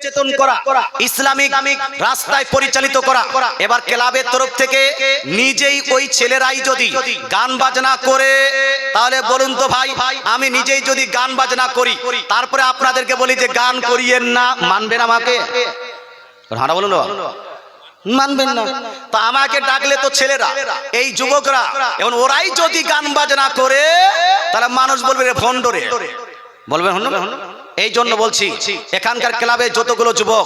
সচেতন করা, ইসলামিক রাস্তায় পরিচালিত করা। এবার ক্লাবের তরফ থেকে নিজেই ওই ছেলেরাই যদি গান বাজনা করে, তাহলে বলুন তো ভাই, আমি নিজেই যদি গান বাজনা করি, তারপরে আপনাদেরকে বলি যে গান করিয়েন না, মানবেন আমাকে? হ্যাঁ বলুন, মানবেন না। তো আমাকে ডাকলে তো ছেলেরা, এই যুবকরা, এবং ওরাই যদি গান বাজনা করে, তাহলে মানুষ বলবে রে ভণ্ড রে, বলবেন এই জন্য বলছি, এখানকার ক্লাবে যতগুলো যুবক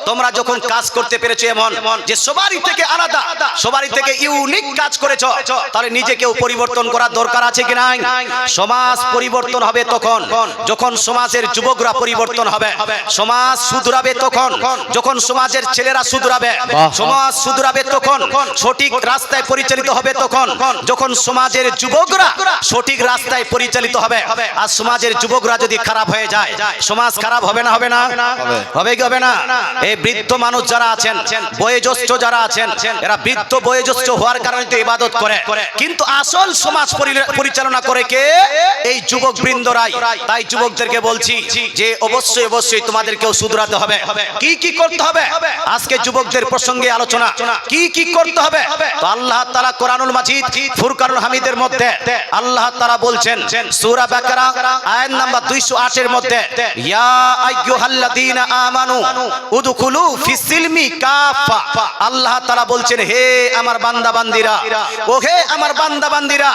তোমরা যখন কাজ করতে পেরেছো এমন যে সবারই থেকে আলাদা, সবারই থেকে ইউনিক কাজ করেছো, তাহলে নিজেকেও পরিবর্তন করার দরকার আছে কি নাই? সমাজ পরিবর্তন হবে তখন যখন সমাজের যুবকরা পরিবর্তন হবে, সমাজ শুধরাবে তখন যখন সমাজের ছেলেরা শুধরাবে, সমাজ শুধরাবে তখন, সঠিক রাস্তায় পরিচালিত হবে তখন যখন সমাজের যুবকরা সঠিক রাস্তায় পরিচালিত হবে। আর সমাজের যুবকরা যদি খারাপ হয়ে যায়, সমাজ খারাপ হবে না? হবে না? হবে কি হবে না? এই বৃদ্ধ মানুষ যারা আছেন, বয়োজ্যেষ্ঠ যারা আছেন, এরা বৃদ্ধ বয়োজ্যেষ্ঠ হওয়ার কারণে তো ইবাদত করে, কিন্তু আসল সমাজ পরিচালনা করে কে? এই যুবক বৃন্দরাই। তাই যুবকদেরকে বলছি যে অবশ্যই অবশ্যই তোমাদেরকেও শুধরাতে হবে। কি কি করতে হবে? আজকে যুবকদের প্রসঙ্গে আলোচনা, কি কি করতে হবে। তো আল্লাহ তাআলা কোরআনুল মাজিদ ফুরকানুল হামিদের মধ্যে আল্লাহ তাআলা বলছেন, সূরা বাকারা আয়াত নাম্বার 208 এর মধ্যে, ইয়া আইয়ুহাল্লাযীনা আমানু উদখুলু ফিস-সিলমি কাফা। আল্লাহ তাআলা বলছেন, হে আমার বান্দা বান্দীরা, ও হে আমার বান্দা বান্দীরা,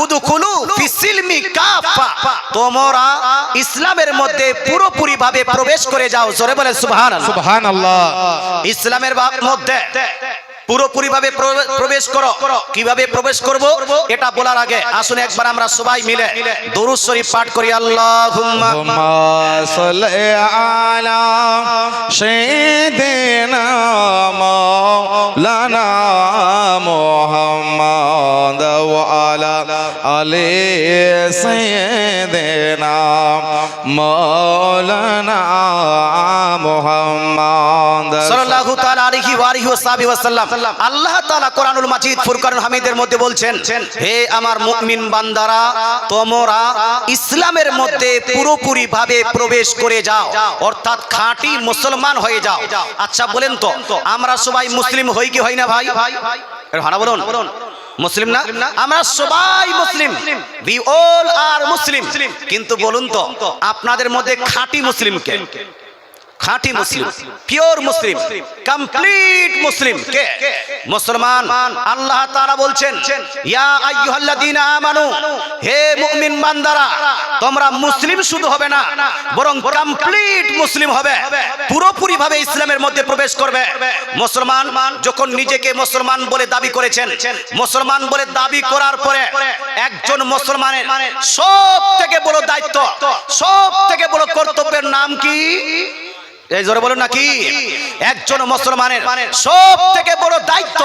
উদখুলু ফিস-সিলমি কাফা, তোমরা ইসলামের মধ্যে পুরোপুরি ভাবে প্রবেশ করে যাও। জোরে বলেন সুবহানাল্লাহ। সুবহানাল্লাহ। ইসলামের মধ্যে পুরোপুরি ভাবে প্রবেশ করো। কিভাবে প্রবেশ করব এটা বলার আগে আসুন একবার আমরা সবাই মিলে দরুদ শরীফ পাঠ করি। আল্লাহুম্মা সাল্লি আলা সাইয়্যিদিনা মাওলানা মুহাম্মাদ ওয়া আলা আলি সাইয়্যিদিনা মাওলানা মুহাম্মাদ সাল্লাল্লাহু তাআলা আলাইহি ওয়া আলিহি ওয়াসাল্লাম। আল্লাহ তাআলা কোরআনুল মাজিদ ফুরকানুল হামিদের মধ্যে বলছেন, হে আমার মুমিন বান্দারা, তোমরা ইসলামের মধ্যে পুরোপুরি ভাবে প্রবেশ করে যাও, অর্থাৎ খাঁটি মুসলমান হয়ে যাও। আচ্ছা বলেন তো, আমরা সবাই মুসলিম হই কি হই না ভাই? হ্যাঁ বলুন, মুসলিম না? আমরা সবাই মুসলিম, we all are মুসলিম। কিন্তু বলুন তো, আপনাদের মধ্যে খাঁটি মুসলিম কে? খাঁটি মুসলিম, পিওর মুসলিম, কমপ্লিট মুসলিম কে? মুসলমান। আল্লাহ তাআলা বলছেন, ইয়া আইয়ুহাল্লাযীনা আমানু, হে মুমিন বান্দারা, তোমরা মুসলিম শুধু হবে না, বরং কমপ্লিট মুসলিম হবে, পুরোপুরি ভাবে ইসলামের মধ্যে প্রবেশ করবে। মুসলমান যখন নিজেকে মুসলমান বলে দাবি করেছেন, মুসলমান বলে দাবি করার পরে একজন মুসলমানের সব থেকে বড় দায়িত্ব, সব থেকে বড় কর্তব্যের নাম কি? এই জোরে বলুন না কি? একজন মুসলমানের সব থেকে বড় দায়িত্ব,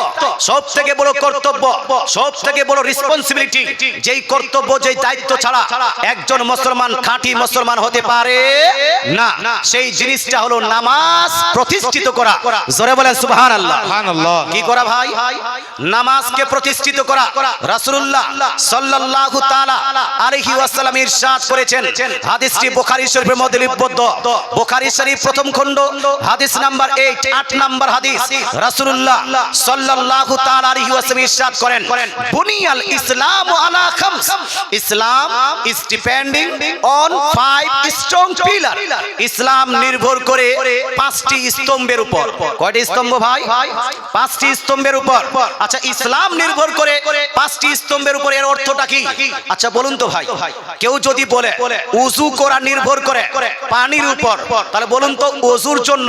সব থেকে বড় কর্তব্য, সব থেকে বড় রেসপন্সিবিলিটি, যেই কর্তব্য যেই দায়িত্ব ছাড়া একজন মুসলমান খাঁটি মুসলমান হতে পারে না, সেই জিনিসটা হলো নামাজ প্রতিষ্ঠিত করা। জোরে বলেন সুবহানাল্লাহ। সুবহানাল্লাহ। কি করা ভাই? নামাজকে প্রতিষ্ঠিত করা। রাসূলুল্লাহ সাল্লাল্লাহু তাআলা আলাইহি ওয়াসাল্লাম ইরশাদ করেছেন, হাদিসটি বুখারী শরীফের মধ্যে লিপিবদ্ধ। বুখারী শরীফ প্রথম খণ্ড হাদিস নাম্বার 8 নাম্বার হাদিস, রাসূলুল্লাহ সাল্লাল্লাহু তাআলা আলাইহি ওয়াসাল্লাম ইরশাদ করেন, বুনিয়াল ইসলামু আলা খামস, Islam is depending on 5 strong pillar. ইসলাম নির্ভর করে 5টি স্তম্ভের উপর। কয়টি স্তম্ভ ভাই? 5টি স্তম্ভের উপর। আচ্ছা, ইসলাম নির্ভর করে 5টি স্তম্ভের উপর, এর অর্থটা কি? আচ্ছা বলুন তো ভাই, কেউ যদি বলে ওযু করা নির্ভর করে পানির উপর, তাহলে বলুন তো ওযুর জন্য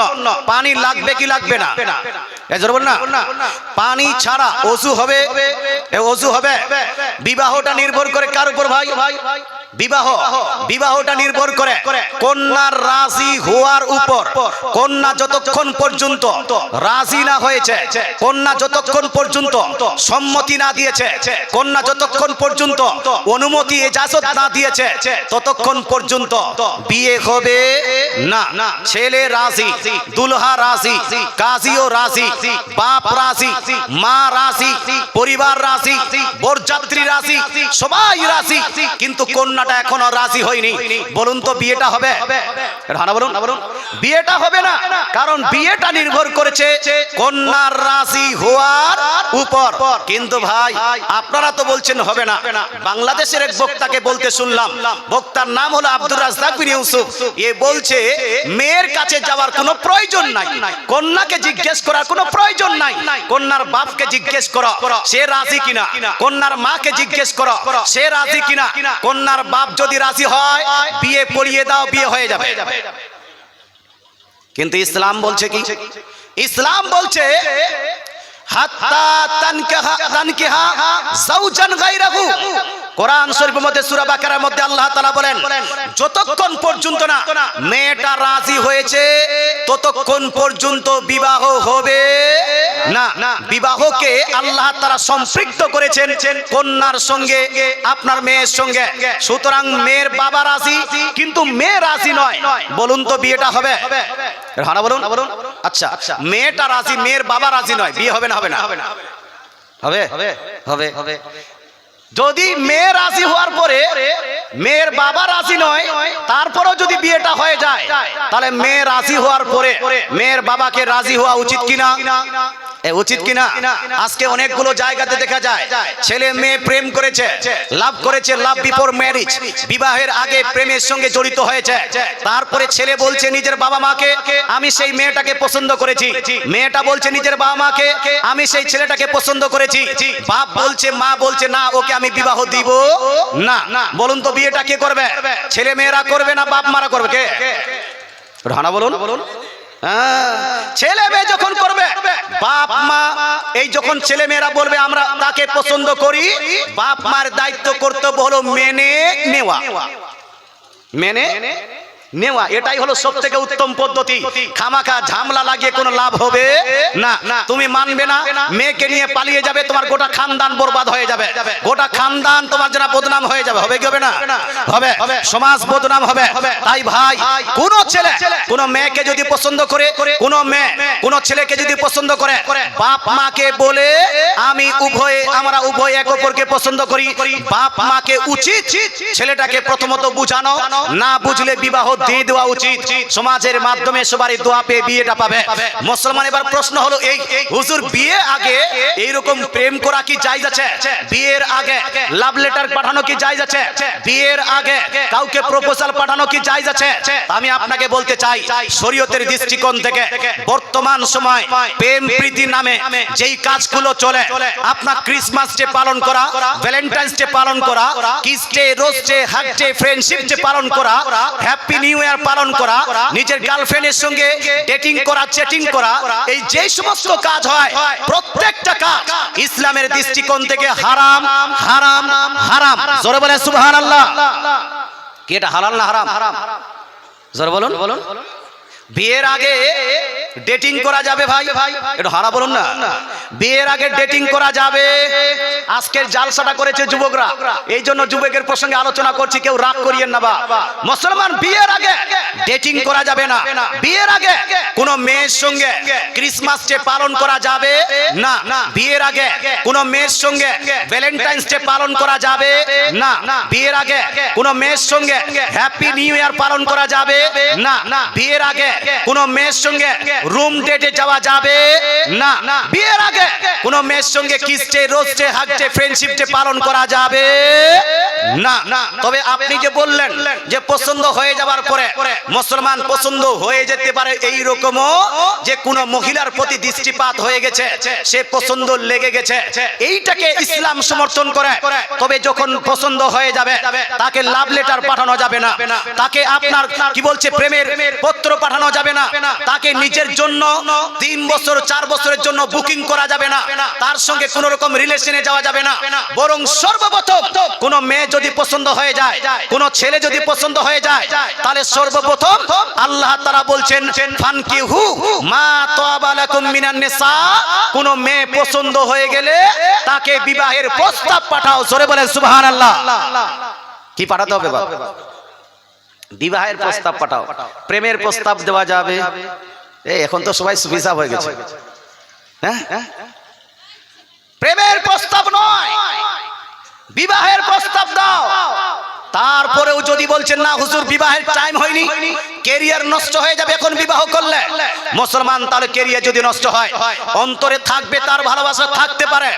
পানি লাগবে কি লাগবে না? এজন্য বল না, পানি ছাড়া ওযু হবে? ওযু হবে। বিবাহটা নির্ভর করে কার উপর ভাই? বিবাহটা নির্ভর করে কন্যার রাজি হওয়ার উপর। কন্যা যতক্ষণ পর্যন্ত রাজি না হয়েছে, কন্যা যতক্ষণ পর্যন্ত সম্মতি না দিয়েছে, কন্যা যতক্ষণ পর্যন্ত অনুমতি ইজাজত না দিয়েছে, ততক্ষণ পর্যন্ত বিয়ে হবে না। ছেলে রাজি, দুলহা রাজি, কাজীও রাজি, বাপ রাজি, মা রাজি, পরিবার রাজি, বরযাত্রী রাজি, সবাই রাজি, কিন্তু কন্যা কন্যাটা এখনো রাজি হয়নি, বলুন তো বিয়েটা হবে? হ্যাঁ বলুন, বিয়েটা হবে না। কারণ বিয়েটা নির্ভর করেছে কন্যার রাজি হওয়ার উপর। কিন্তু ভাই আপনারা তো বলছেন হবে না। বাংলাদেশের এক বক্তাকে বলতে শুনলাম, বক্তার নাম হলো আব্দুর রাজ্জাক বিন ইউসুফ। এ বলছে মেয়ের কাছে যাওয়ার কোনো প্রয়োজন নাই, কন্যাকে জিজ্ঞেস করার কোনো প্রয়োজন নাই। কন্যার বাপকে জিজ্ঞেস করো সে রাজি কিনা, কন্যার মাকে জিজ্ঞেস করো সে রাজি কিনা। কন্যার বাপ যদি রাজি হয় বিয়ে পড়িয়ে দাও, বিয়ে হয়ে যাবে। কিন্তু ইসলাম বলছে কি? ইসলাম বলছে হাত্তা তানকিহা যাওজান গায়রাহু। কোরআন শরীফের মধ্যে সূরা বাকারার মধ্যে আল্লাহ তাআলা বলেন যতক্ষণ পর্যন্ত না মেয়েটা রাজি হয়েছে ততক্ষণ পর্যন্ত বিবাহ হবে না। বিবাহকে আল্লাহ তাআলা সম্পৃক্ত করেছেন কন্যার সঙ্গে, আপনার মেয়ের সঙ্গে। সুতরাং মেয়ের বাবা রাজি কিন্তু মেয়ে রাজি নয়, বলুন তো বিয়েটা হবে? হ্যাঁ বলুন। আচ্ছা, মেয়েটা রাজি, মেয়ের বাবা রাজি নয়, বিয়ে হবে না? হবে না? হবে হবে হবে। যদি মেয়ে রাজি হওয়ার পরে মেয়ের বাবা রাজি নয়, তারপরেও যদি বিয়েটা হয়ে যায়, তাহলে মেয়ে রাজি হওয়ার পরে মেয়ের বাবাকে রাজি হওয়া উচিত কিনা? উচিত কিনা? আজকে অনেকগুলো জায়গাতে দেখা যায় ছেলে মেয়ে প্রেম করেছে, লাভ করেছে, লাভ বিফোর ম্যারেজ, বিবাহের আগে প্রেমের সঙ্গে জড়িত হয়েছে। তারপরে ছেলে বলছে নিজের বাবা মাকে আমি সেই মেয়েটাকে পছন্দ করেছি, মেয়েটা বলছে নিজের বাবা মাকে আমি সেই ছেলেটাকে পছন্দ করেছি। বাপ বলছে, মা বলছে না, ওকে আমি বিবাহ দিব না। বলুন তো বিয়েটা কে করবে? ছেলে মেয়েরা করবে না বাপ মারা করবে? কে? রানা বলুন। ছেলে মেয়ে যখন করবে, বাপ মা এই যখন ছেলে মেয়েরা বলবে আমরা তাকে পছন্দ করি, বাপ মার দায়িত্ব কর্তব্য হলো মেনে নেওয়া, মেনে নেওয়া। এটাই হলো সব থেকে উত্তম পদ্ধতি। খামাখা ঝামেলা লাগিয়ে কোনো লাভ হবে না। তুমি মানবে না, মেয়েকে নিয়ে পালিয়ে যাবে, তোমার গোটা খানদান বরবাদ হয়ে যাবে, গোটা খানদান তোমার জন্য বদনাম হয়ে যাবে। হবে কি হবে না? হবে। সমাজ বদনাম হবে। তাই ভাই কোন ছেলে কোন মেয়েকে যদি পছন্দ করে, কোন মেয়ে কোন ছেলেকে যদি পছন্দ করে, বাপ মাকে বলে আমি উভয়ে, আমরা উভয় এক অপরকে পছন্দ করি, বাপ মাকে উচিত ছেলেটাকে প্রথমত বুঝানো, না বুঝলে বিবাহ দিয়ে দেওয়া উচিত। সমাজের মাধ্যমে সবারই দোয়া পেয়ে বিয়েটা পাবে। মুসলমান এবার প্রশ্ন হলো এই, হুজুর বিয়ে আগে এইরকম প্রেম করা কি জায়েজ আছে? বিয়ের আগে লাভ লেটার পাঠানো কি জায়েজ আছে? বিয়ের আগে কাউকে প্রপোজাল পাঠানো কি জায়েজ আছে? আমি আপনাকে বলতে চাই শরীয়তের দৃষ্টিকোণ থেকে বর্তমান সময় প্রেম প্রীতি নামে যেই কাজগুলো চলে, আপনার ক্রিসমাস ডে পালন করা, ভ্যালেন্টাইন্স ডে পালন করা, kiss day, rose day, hug day, friendship day পালন করা, হ্যাপি নিউ ইয়ার পালন করা, নিজের গার্লফ্রেন্ডের সঙ্গে ডেটিং করা, চ্যাটিং করা, এই যে সমস্ত কাজ হয় প্রত্যেকটা কাজ ইসলামের দৃষ্টিকোণ থেকে হারাম হারাম হারাম। জোরে বলেন সুবহানাল্লাহ। কি এটা হালাল না হারাম? জোরে বলুন। বিয়ের আগে ডেটিং করা যাবে ভাই? একটু হারা বলুন না। বিয়ের আগে ডেটিং করা যাবে। আজকের জালসাটা করেছে যুবকরা, এই জন্য যুবকের প্রসঙ্গে আলোচনা করছি, কেউ রাগ করিয়েন না। বা মুসলমান বিয়ের আগে ডেটিং করা যাবে না। বিয়ের আগে কোন মেয়ের সঙ্গে ক্রিসমাস ডে পালন করা যাবে না। বিয়ের আগে কোন মেয়ের সঙ্গে ভ্যালেন্টাইন্স ডে পালন করা যাবে না। বিয়ের আগে কোন মেয়ের সঙ্গে হ্যাপি নিউ ইয়ার পালন করা যাবে না। বিয়ের আগে কোন মেয়ের সঙ্গে রুম ডেটে যাওয়া যাবে না। বিয়ের আগে কোন মেয়ের সঙ্গে kiss day, rose day, hug day, friendship day পালন করা যাবে না। তবে আপনি যে বললেন যে পছন্দ হয়ে যাওয়ার পরে, মুসলমান পছন্দ হয়ে যেতে পারে এই রকমও যে কোন মহিলার প্রতি দৃষ্টিপাত হয়ে গেছে, সে পছন্দ লেগে গেছে, এইটাকে ইসলাম সমর্থন করে। তবে যখন পছন্দ হয়ে যাবে তাকে লাভ লেটার পাঠানো যাবে না, তাকে আপনার কি বলছে প্রেমের পত্র পাঠানো যাবে না, তাকে নিজের জন্য 3 বছর 4 বছরের জন্য বুকিং করা যাবে না, তার সঙ্গে কোন রকম রিলেশনে যাওয়া যাবে না। বরং সর্বপ্রথম কোন মেয়ে যদি পছন্দ হয়ে যায়, কোন ছেলে যদি পছন্দ হয়ে যায়, তাহলে সর্বপ্রথম আল্লাহ তাআলা বলছেন ফানকিহু মা তাবা লাকুম মিনান নিসা, কোন মেয়ে পছন্দ হয়ে গেলে তাকে বিবাহের প্রস্তাব পাঠাও। জোরে বলেন সুবহানাল্লাহ। কি পাঠাতে হবে বাবা? বিবাহের প্রস্তাব পাঠাও। প্রেমের প্রস্তাব দেওয়া যাবে? এখন তো সবাই সুবিসাব হয়ে গেছে। হ্যাঁ, প্রেমের প্রস্তাব নয়, বিবাহের প্রস্তাব দাও। তারপরেও যদি বলছেন না হুজুর বিবাহের টাইম হয়নি, কেরিয়ার নষ্ট হয়ে যাবে এখন বিবাহ করলে, মুসলমান তাহলে কেরিয়ার যদি নষ্ট হয়, অন্তরে থাকবে তার ভালোবাসা থাকতে পারে,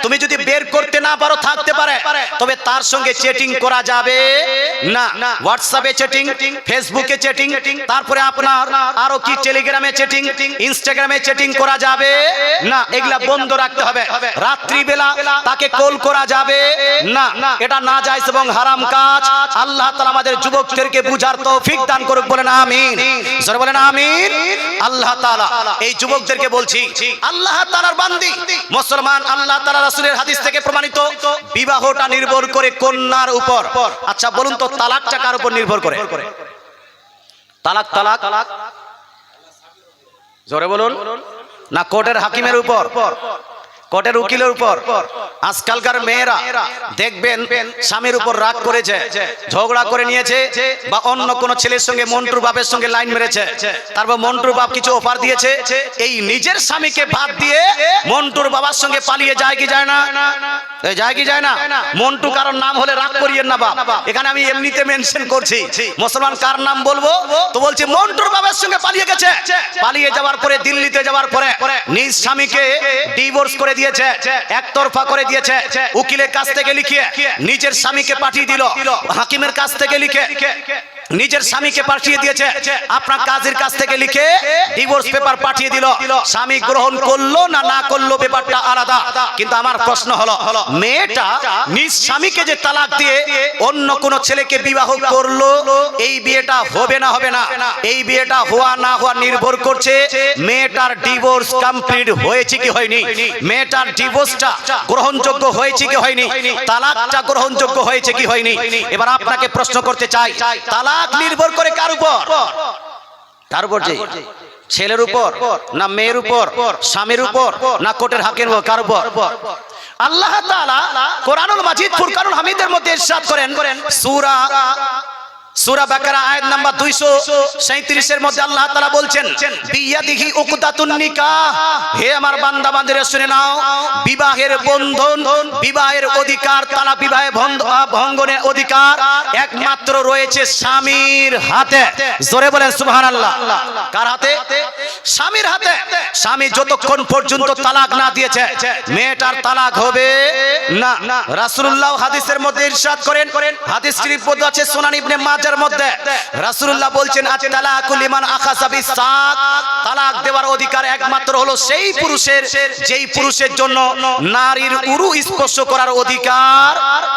তুমি যদি বের করতে না পারো থাকতে পারে, তবে তার সঙ্গে চ্যাটিং করা যাবে না। হোয়াটসঅ্যাপে চ্যাটিং, ফেসবুকে চ্যাটিং, তারপরে আপনার আরো কি টেলিগ্রামে চ্যাটিং, ইনস্টাগ্রামে চ্যাটিং করা যাবে না, এগুলা বন্ধ রাখতে হবে। রাত্রি বেলা তাকে কল করা যাবে না, এটা নাজায়েজ এবং হারাম কাজ। আল্লাহ তাআলা আমাদের যুবকদেরকে বুঝার তৌফিক দান করুক, বলেন আমিন, জোরে বলেন আমিন। আল্লাহ তাআলা এই যুবকদেরকে বলছি, আল্লাহ তাআলার বান্দি মুসলমান, আল্লাহ তাআলা রাসূলের হাদিস থেকে প্রমাণিত বিবাহটা নির্ভর করে কন্যার উপর। আচ্ছা বলুন তো তালাকটা কার উপর নির্ভর করে? তালাক তালাক জোরে বলুন না কোর্টের হাকিমের উপর, কোর্টের উকিলের উপর? আজকালকার মেয়েরা দেখবেন স্বামীর উপর রাগ করেছে, ঝগড়া করে নিয়েছে, বা অন্য কোন ছেলের সঙ্গে মন্টুর বাপের সঙ্গে লাইন মেরেছে, তারপর মন্টুর বাপ কিছু অফার দিয়েছে, এই নিজের স্বামীকে বাদ দিয়ে মন্টুর বাবার সঙ্গে পালিয়ে যায় কি যায় না? যায় কি যায় না? মন্টু কারণ নাম হলে রাগ করিয়েন না বাপ, এখানে আমি এমনিতে মেনশন করছি। মুসলমান কার নাম বলবো তো বলছি মন্টুর বাবার সঙ্গে পালিয়ে গেছে, পালিয়ে যাওয়ার পরে দিল্লিতে যাওয়ার পরে নিজ স্বামীকে ডিভোর্স করে দিয়েছে, একতরফা করে দিয়েছে, উকিলের কাছ থেকে লিখিয়ে নিজের স্বামীকে পাঠিয়ে দিল, হাকিমের কাছ থেকে লিখে নিজের স্বামীকে পাঠিয়ে দিয়েছে, আপনার কাজের কাছ থেকে লিখে ডিভোর্স পেপার পাঠিয়ে দিল। স্বামী গ্রহণ করলো না না করলো ব্যাপারটা আলাদা, কিন্তু আমার প্রশ্ন হলো মেয়েটা নিজ স্বামীকে যে তালাক দিয়ে অন্য কোন ছেলেকে বিবাহ করলো, এই বিয়েটা হবে না হবে না? এই বিয়েটা হওয়া না হওয়া নির্ভর করছে মেয়েটার ডিভোর্স কমপ্লিট হয়েছে কি হয়নি, মেয়েটার ডিভোর্সটা গ্রহণযোগ্য হয়েছে কি হয়নি, তালাকটা গ্রহণযোগ্য হয়েছে কি হয়নি। এবার আপনাকে প্রশ্ন করতে চাই, তালাক নির্ভর করে কার উপর? কার উপর? যে ছেলের উপর না মেয়ের উপর, স্বামীর উপর না কোর্টের হাকিমের উপর, কার উপর? আল্লাহ তাআলা কোরআনুল মাজিদ ফুরকানুল হামিদের মধ্যে ইরশাদ করেন, সূরা বাকারা আয়াত নাম্বার 237 এর মধ্যে আল্লাহ তাআলা বলছেন, বিয়াদিহি উকদাতুন নিকাহ, হে আমার বান্দা বান্দিরা শুনে নাও, বিবাহের বন্ধন, বিবাহের অধিকার, তালাক বিবাহে ভঙ্গনের অধিকার একমাত্র রয়েছে স্বামীর হাতে। জোরে বলেন সুবহানাল্লাহ। কার হাতে? স্বামীর হাতে। স্বামী যতক্ষণ পর্যন্ত তালাক না দিয়েছে মেয়েটার তালাক হবে না। রাসূলুল্লাহ হাদিসের মধ্যে ইরশাদ করেন, হাদিস শরীফ পদ আছে সুনান ইবনে মাজাহ মধ্যে, রাসূলুল্লাহ বলছেন আত-তালাকু লিমান আখাযা বিস-সাক, তালাক দেওয়ার অধিকার একমাত্র হলো সেই পুরুষের যেই পুরুষের জন্য নারীর উরু স্পর্শ করার অধিকার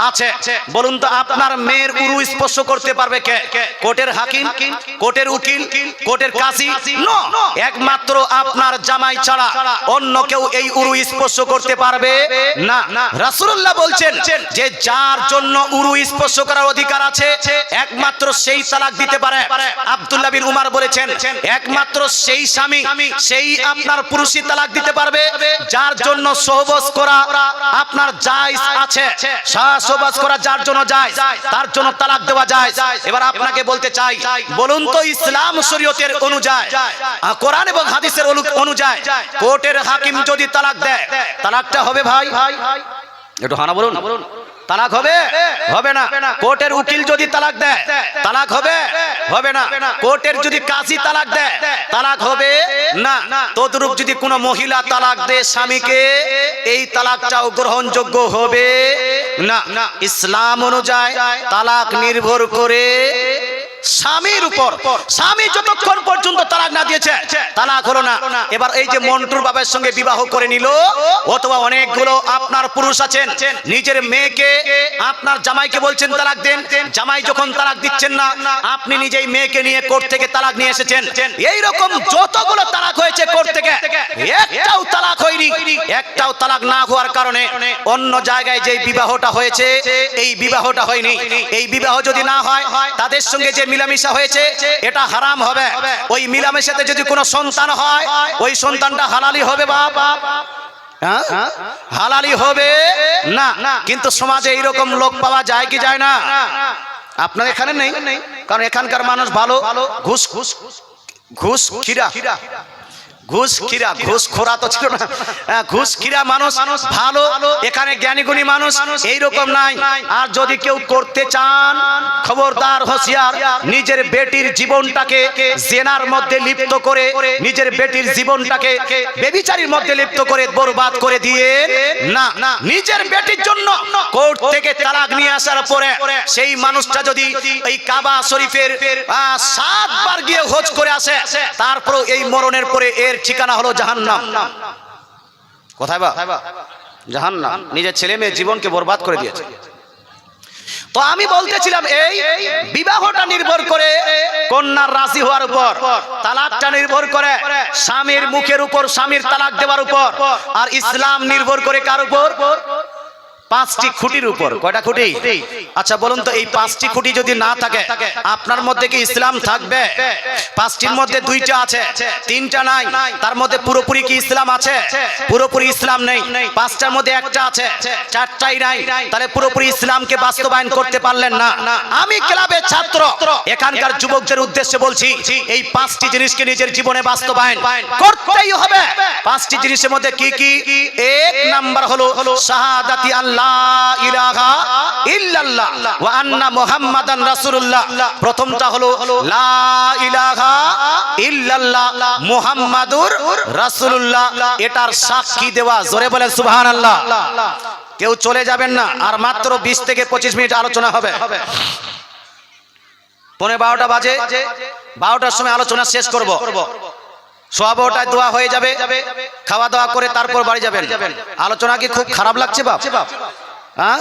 আছে। বলুন তো আপনার মেয়ের উরু স্পর্শ করতে পারবে কে? কোর্টের হাকিম, কোর্টের উকিল, কোর্টের কাজী? নো, একমাত্র আপনার জামাই ছাড়া অন্য কেউ এই উরু স্পর্শ করতে পারবে না। রাসূলুল্লাহ বলছেন যে যার জন্য উরু স্পর্শ করার অধিকার আছে একমাত্র সেই তালাক দিতে পারে। আব্দুল্লাহ বিন উমর বলেছেন একমাত্র সেই স্বামী, সেই আপনার পুরুষই তালাক দিতে পারবে যার জন্য সহবাস করা আপনার জায়েজ আছে, সহবাস করা যার জন্য জায়েজ তার জন্য তালাক দেওয়া যায়। এবার আপনাকে বলতে চাই, বলুন তো ইসলাম শরীয়তের অনুযায়ী, কোরআন এবং হাদিসের অনুযায়ী কোর্টের হাকিম যদি তালাক দেয় তালাকটা হবে ভাই? একটু হানা বলুন, তালাক হবে? হবে না। কোর্টের উকিল যদি তালাক দেয় তালাক হবে? হবে না। কোর্টের যদি কাজী তালাক দেয় তালাক হবে না। তদ্রূপ যদি কোনো মহিলা তালাক দেয় স্বামীকে, এই তালাকটাও গ্রহণযোগ্য হবে না। ইসলাম অনুযায়ী তালাক নির্ভর করে স্বামীর উপর। স্বামী যতক্ষণ পর্যন্ত তালাক না দিয়েছে তালাক হলো না। এবার এই যে মন্টুর বাবার সঙ্গে বিবাহ করে নিল, অথবা অনেকগুলো আপনার পুরুষ আছেন নিজের মেয়েকে আপনার জামাইকে বলছেন তালাক দেন, জামাই যখন তালাক দিচ্ছেন না আপনি নিজেই মেয়েকে নিয়ে কোর্ট থেকে তালাক নিয়ে এসেছেন। এই রকম যতগুলো তালাক হয়েছে কোর্ট থেকে একটাও তালাক হয়নি। একটাও তালাক না হওয়ার কারণে অন্য জায়গায় যে বিবাহটা হয়েছে এই বিবাহটা হয়নি। এই বিবাহ যদি না হয় তাদের সঙ্গে যে মিলামিশা হয়েছে এটা হারাম হবে। ওই মিলামিশাতে যদি কোনো সন্তান হয় ওই সন্তানটা হালালি হবে বাবা, হালালি হবে না। কিন্তু সমাজে এইরকম লোক পাওয়া যায় কি যায় না? আপনার এখানে নেই, কারণ এখানকার মানুষ ভালো ঘুষ ঘুষ ঘুষ খিরা ঘুষখিরা, ঘুষখোরা তো ছিল না, ঘুষখিরা মানুষ ভালো, এখানে জ্ঞানীগুণী মানুষ এইরকম নাই। আর যদি কেউ করতে চান, খবরদার হোশিয়ার, নিজের বেটির জীবনটাকে জেনার মধ্যে লিপ্ত করে, নিজের বেটির জীবনটাকে বেবিচারীর মধ্যে লিপ্ত করে বরবাদ করে দিয়ে না। নিজের বেটির জন্য কোর্ট থেকে তালাক নিয়ে আসার পরে সেই মানুষটা যদি এই কাবা শরীফের 7 বার গিয়ে হজ করে আসে, তারপর এই মরণের পরে এর ঠিকানা হলো জাহান্নাম। কোথায় বা? জাহান্নাম। নিজের ছেলে মেয়ের জীবনকে বরবাদ করে দিয়েছে। তো আমি বলতেছিলাম এই বিবাহটা নির্ভর করে কন্যার রাজি হওয়ার উপর, তালাকটা নির্ভর করে স্বামীর মুখের উপর, স্বামীর তালাক দেওয়ার উপর। আর ইসলাম নির্ভর করে কার উপর? 5টি খুঁটির উপর। কয়টা খুঁটি? আচ্ছা বলুন তো, এই 5টি খুঁটি যদি না থাকে আপনার মধ্যে কি ইসলাম থাকবে? 5টির মধ্যে 2টা আছে, 3টা নাই, তার মধ্যে পুরোপুরি কি ইসলাম আছে? পুরোপুরি ইসলাম নেই। 5টার মধ্যে 1টা আছে, 4টাই নাই, তাহলে পুরোপুরি ইসলামকে বাস্তবায়ন করতে পারলেন না। আমি ক্লাবের ছাত্র, এখানকার যুবকদের উদ্দেশ্যে বলছি, এই 5টি জিনিসকে নিজের জীবনে বাস্তবায়ন করতেই হবে। 5টি জিনিসের মধ্যে কি কি? 1 নাম্বার হলো শাহাদাতি আল্লাহ ইলাহা ইল্লাল্লাহ ওয়া আন্না মুহাম্মাদান রাসূলুল্লাহ। প্রথমটা হলো লা ইলাহা ইল্লাল্লাহ মুহাম্মাদুর রাসূলুল্লাহ, এটার সাক্ষী দেওয়া। জোরে বলেন সুবহানাল্লাহ। কেউ চলে যাবেন না, আর মাত্র 20 থেকে 25 মিনিট আলোচনা হবে। 11:15 বাজে, 12টার সময় আলোচনা শেষ করব। 12:15টায় দোয়া হয়ে যাবে, খাওয়া দাওয়া করে তারপর বাড়ি যাবেন। আলোচনা কি খুব খারাপ লাগছে বাপ? হ্যাঁ,